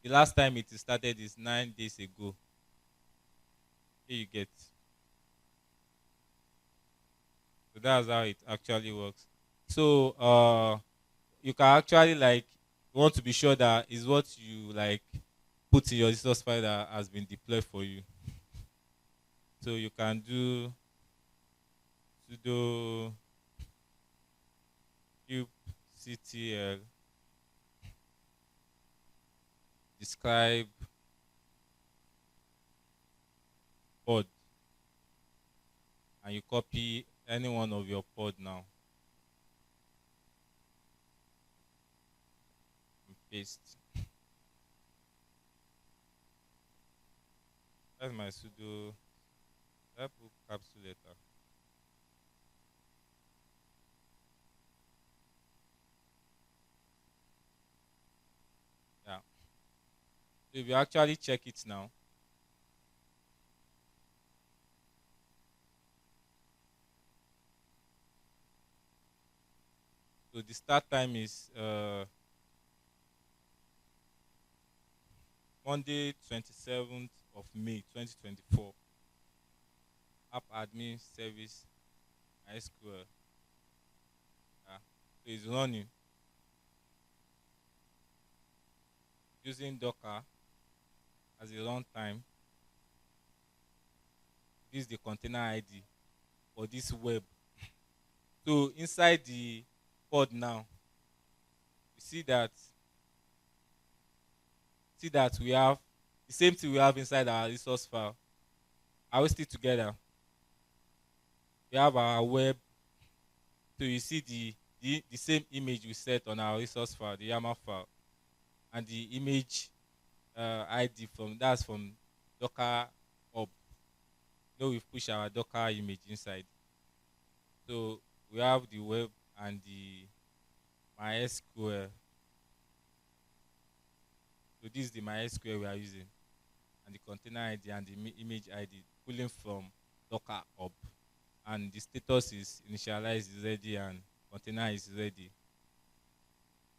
The last time it started is 9 days ago. Here you get. So that's how it actually works. So you can actually like want to be sure that is what you like put in your resource file that has been deployed for you. So you can do sudo kubectl describe pod and you copy any one of your pod now and paste. That's my sudo encapsulator. Yeah. So if you actually check it now, so the start time is Monday, 27th of May, 2024. App admin service MySQL. Yeah. So it's running using Docker as a runtime. This is the container ID for this web. So inside the pod now, you see that we have the same thing we have inside our resource file. Are we still together? We have our web. So you see the same image we set on our resource file, the YAML file, and the image ID from Docker Hub. We've pushed our Docker image inside. So we have the web and the MySQL. So this is the MySQL we are using, and the container ID and the image ID pulling from Docker Hub, and the status is initialized is ready and container is ready.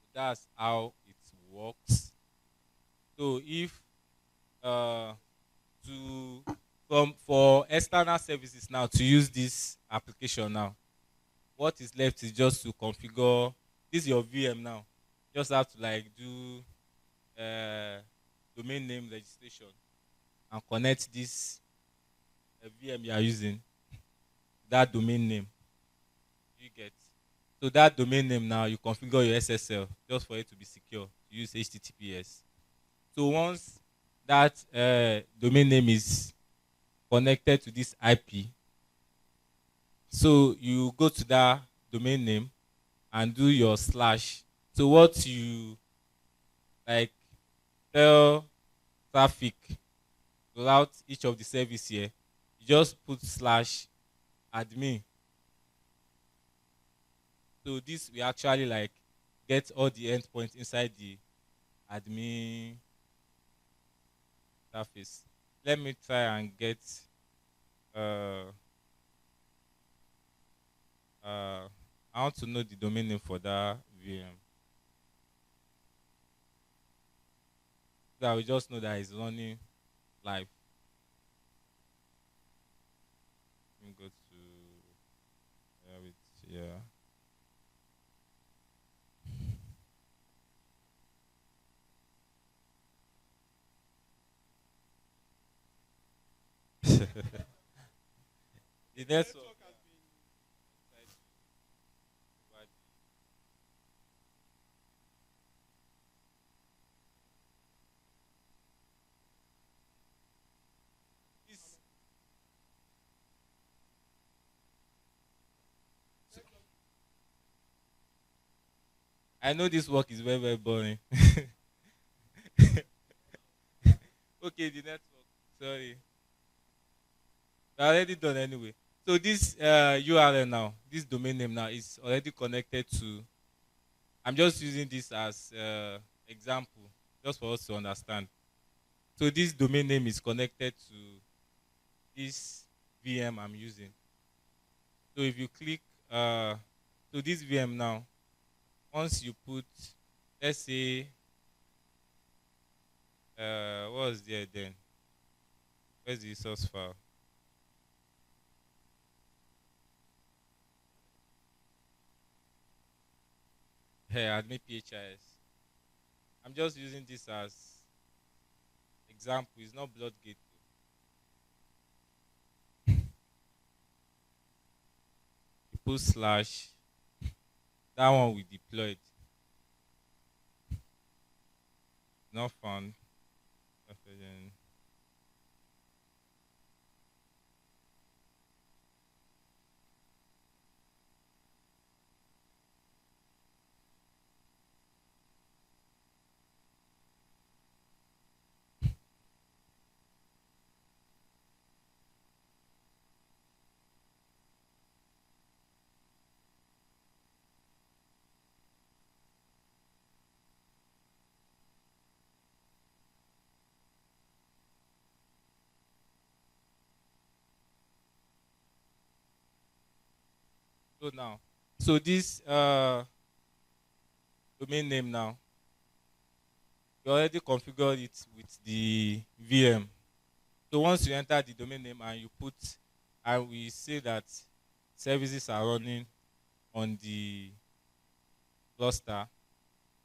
So that's how it works. So if for external services now to use this application now, what is left is just to configure. This is your VM now. Just have to like do domain name registration and connect this VM you are using, that domain name. You get. So that domain name now, you configure your SSL just for it to be secure. You use HTTPS. So once that domain name is connected to this IP, so you go to that domain name and do your slash. So what you like tell traffic throughout each of the service here, you just put slash admin. So this we actually like get all the endpoints inside the admin surface. Let me try and get I want to know the domain name for that VM. So I will just know that it's running live. Let me go to yeah. The network. I know this work is very, very boring. Okay, the network. Sorry. I already done anyway. So this URL now, this domain name now is already connected to. I'm just using this as example, just for us to understand. So this domain name is connected to this VM I'm using. So if you click to this VM now, once you put, let's say, what was there then? Where's the source file? Here, admin PHIS. I'm just using this as example. It's not BlogGate. You put slash. That one we deployed. Not found. FEDGEN. So now, so this domain name now, you already configured it with the VM. So once you enter the domain name and you put, and we say that services are running on the cluster.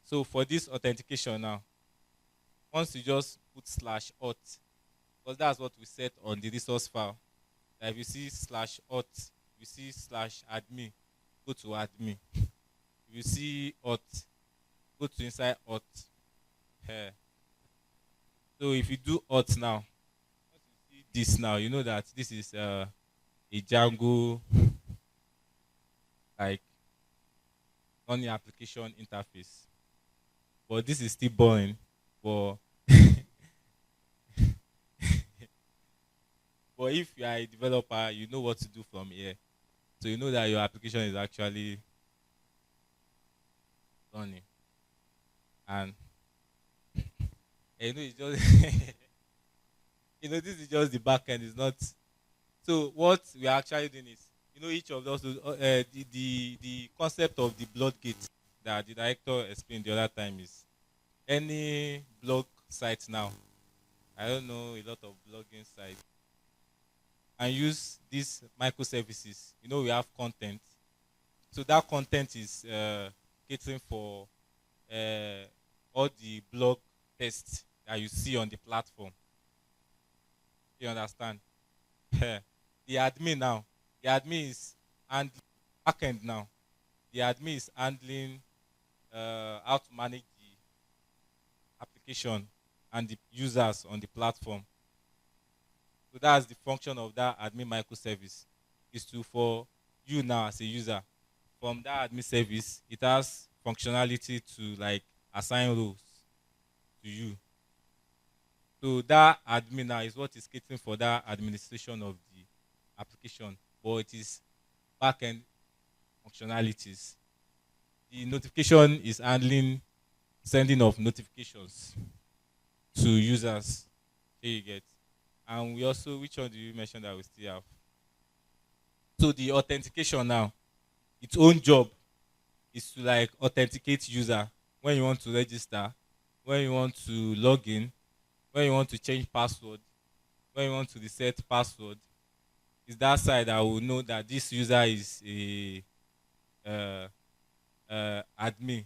So for this authentication now, once you just put /auth, because that's what we set on the resource file. That if you see /auth, you see /admin, go to admin. If you see auth, go to inside auth. Here. So if you do auth now, once you see this now, you know that this is a Django like running application interface. But this is still boring. But but if you are a developer, you know what to do from here. So you know that your application is actually turning. And it's just this is just the back end. It's not. So what we are actually doing is, each of those the concept of the BlogGate that the director explained the other time is any blog site now. I don't know a lot of blogging sites and use these microservices. We have content. So that content is catering for all the blog tests that you see on the platform. You understand? The admin now. The admin is and backend now. The admin is handling how to manage the application and the users on the platform. So that's the function of that admin microservice. Is to for you now as a user. From that admin service, it has functionality to like assign roles to you. So that admin now is what is catering for that administration of the application, but it is backend functionalities. The notification is handling sending of notifications to users. Here you get. And we also, which one do you mention that we still have? So the authentication now, its own job is to like authenticate user when you want to register, when you want to log in, when you want to change password, when you want to reset password. It's that side that will know that this user is a admin.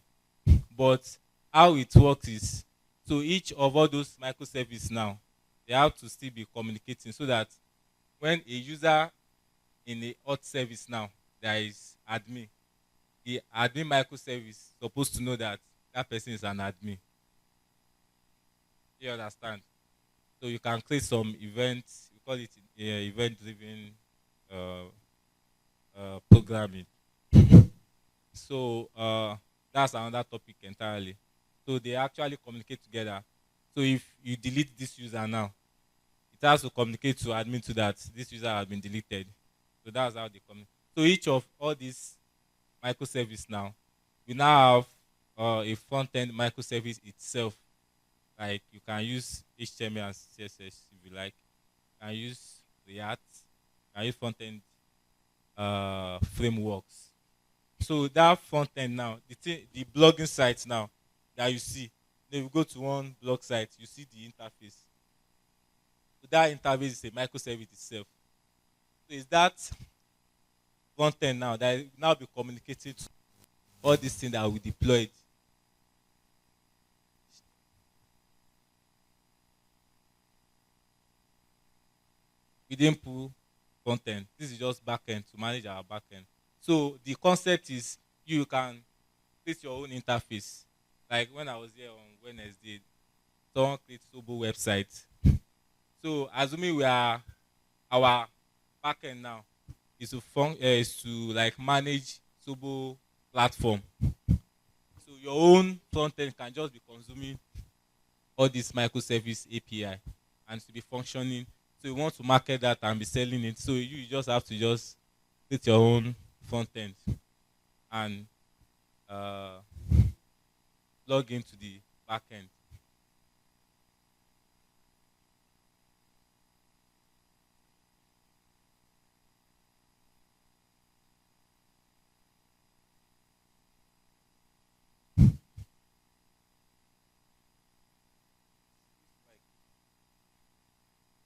But how it works is, so each of all those microservices now, they have to still be communicating so that when a user in a hot service now, there is admin, the admin microservice is supposed to know that that person is an admin. You understand? So you can create some events, we call it event-driven programming. So that's another topic entirely. So they actually communicate together. So if you delete this user now, it has to communicate to admin to that this user has been deleted. So that's how they communicate. So each of all these microservices now, we now have a front-end microservice itself. Like you can use HTML and CSS if you like. You can use React. You can use front-end frameworks. So that front-end now, the blogging site now that you see, then you go to one blog site, you see the interface. So that interface is a microservice itself. So it's that front-end now that will now be communicated to all these things that we deployed. We didn't pull front-end. This is just back-end to manage our back-end. So the concept is you can create your own interface. Like when I was here on Wednesday, someone created Sobo website. So assuming our backend now is to like manage Sobo platform. So your own front-end can just be consuming all this microservice API and to be functioning. So you want to market that and be selling it. So you just have to just create your own front end and log into the back end.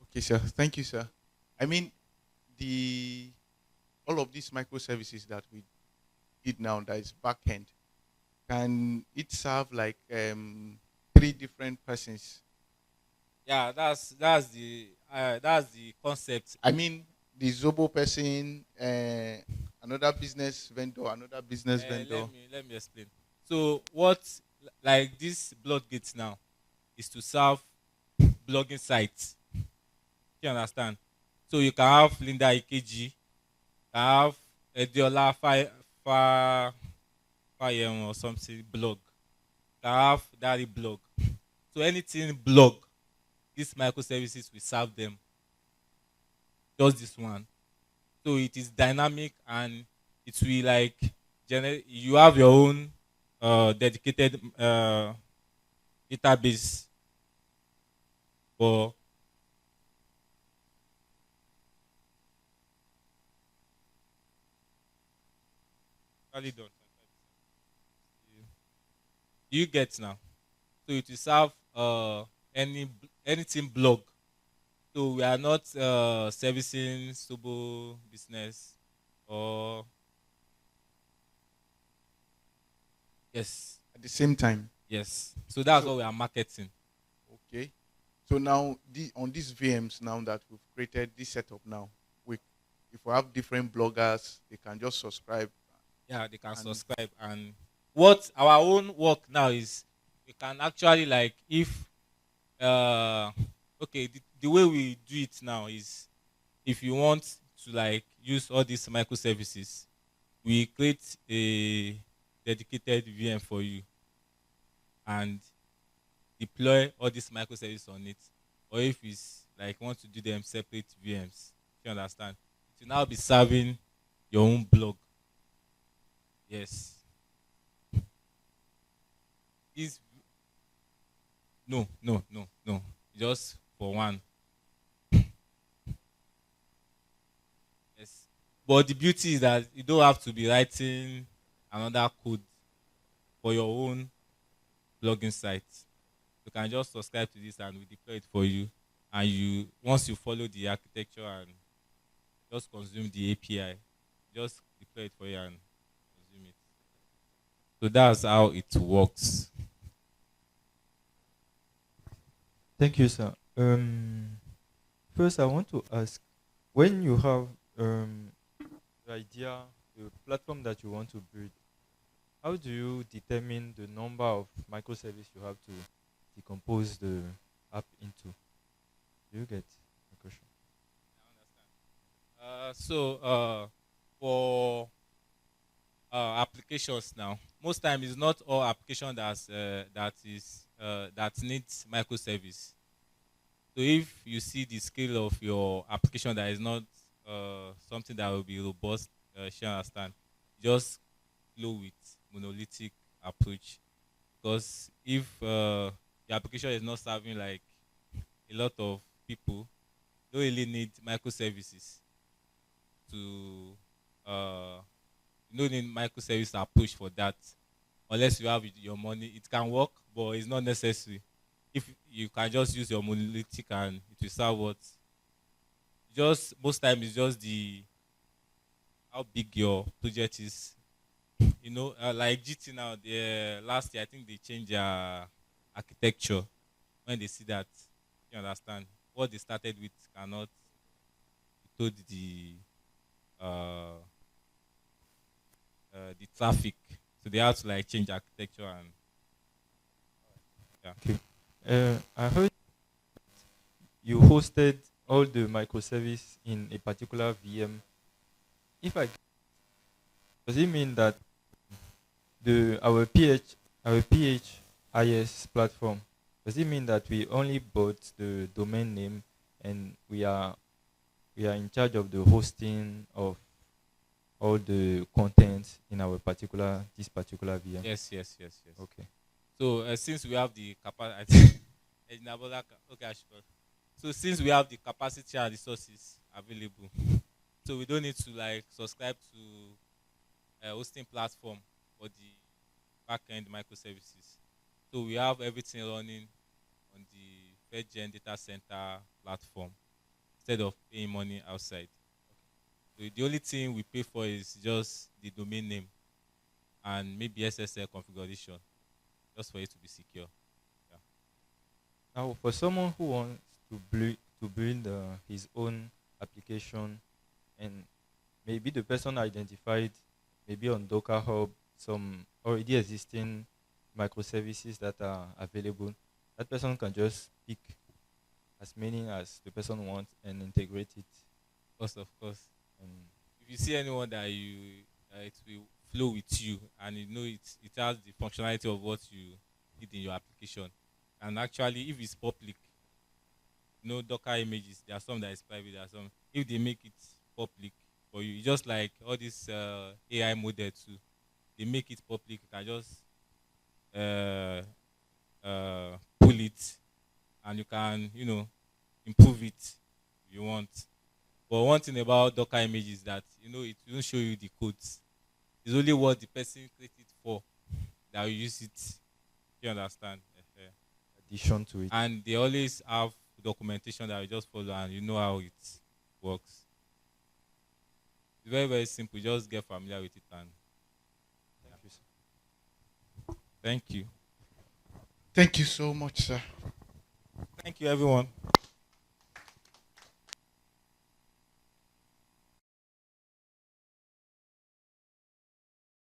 Okay, sir. Thank you, sir. I mean, all of these microservices that we did now, that is backend, can it serve like 3 different persons? Yeah, that's the concept. I mean, the Zobo person, another business vendor, another business vendor. Let me explain. So what like this BlogGate now is to serve blogging sites. You understand? So you can have Linda EKG, have Ediola Fire or something blog, can have Daddy blog. So anything blog, these microservices will serve them. Just this one. So it is dynamic and it will like you have your own dedicated database for actually done. Do you get now? So it will serve anything blog. So we are not servicing Sobo business or yes. At the same time. Yes. So that's So- what we are marketing. Okay. So now on these VMs now that we've created this setup now, if we have different bloggers, they can just subscribe. Yeah, they can And- subscribe. And what our own work now is we can actually like if okay, the way we do it now is if you want to like use all these microservices, we create a dedicated VM for you and deploy all these microservices on it. Or if it's like want to do them separate VMs, you understand? It will now be serving your own blog. Yes. Is no. Just for one. Yes. But the beauty is that you don't have to be writing another code for your own blogging site. You can just subscribe to this and we deploy it for you. And you once you follow the architecture and just consume the API, just deploy it for you and consume it. So that's how it works. Thank you, sir. First, I want to ask, when you have the idea, the platform that you want to build, how do you determine the number of microservices you have to decompose the app into? Do you get the question? For applications now, most time it's not all application that needs microservice. So if you see the scale of your application that is not something that will be robust, you understand, just flow with monolithic approach. Because if the application is not serving like a lot of people, don't really need microservices to you don't need microservice approach for that unless you have your money. It can work, but it's not necessary. If you can just use your monolithic and it will serve what just most times it's just the how big your project is. You know, like GT now, the last year I think they changed their architecture when they see that you understand what they started with cannot told the traffic, so they have to like change architecture and yeah. Okay. I heard you hosted all the microservice in a particular VM. Does it mean that our PHIS platform, does it mean that we only bought the domain name and we are in charge of the hosting of all the content in this particular VM? Yes. Okay. So since we have the capacity, okay, so since we have the capacity and resources available, so we don't need to like subscribe to a hosting platform for the backend microservices. So we have everything running on the FEDGEN data center platform instead of paying money outside. So the only thing we pay for is just the domain name and maybe SSL configuration, just for it to be secure. Yeah. Now, for someone who wants to build his own application, and maybe the person identified maybe on Docker Hub some already existing microservices that are available, that person can just pick as many as the person wants and integrate it. Of course. If you see anyone that it will flow with you and you know it has the functionality of what you need in your application. And actually, if it's public, Docker images, there are some that is private, there are some. If they make it public for you, just like all this AI model too, they make it public. You can just pull it, and you can, improve it if you want. But one thing about Docker image is that, it won't show you the codes. It's only what the person created for that will use it. You understand? Addition to it. And they always have documentation that you just follow and you know how it works. It's very, very simple. Just get familiar with it and thank you. Thank you so much, sir. Thank you, everyone.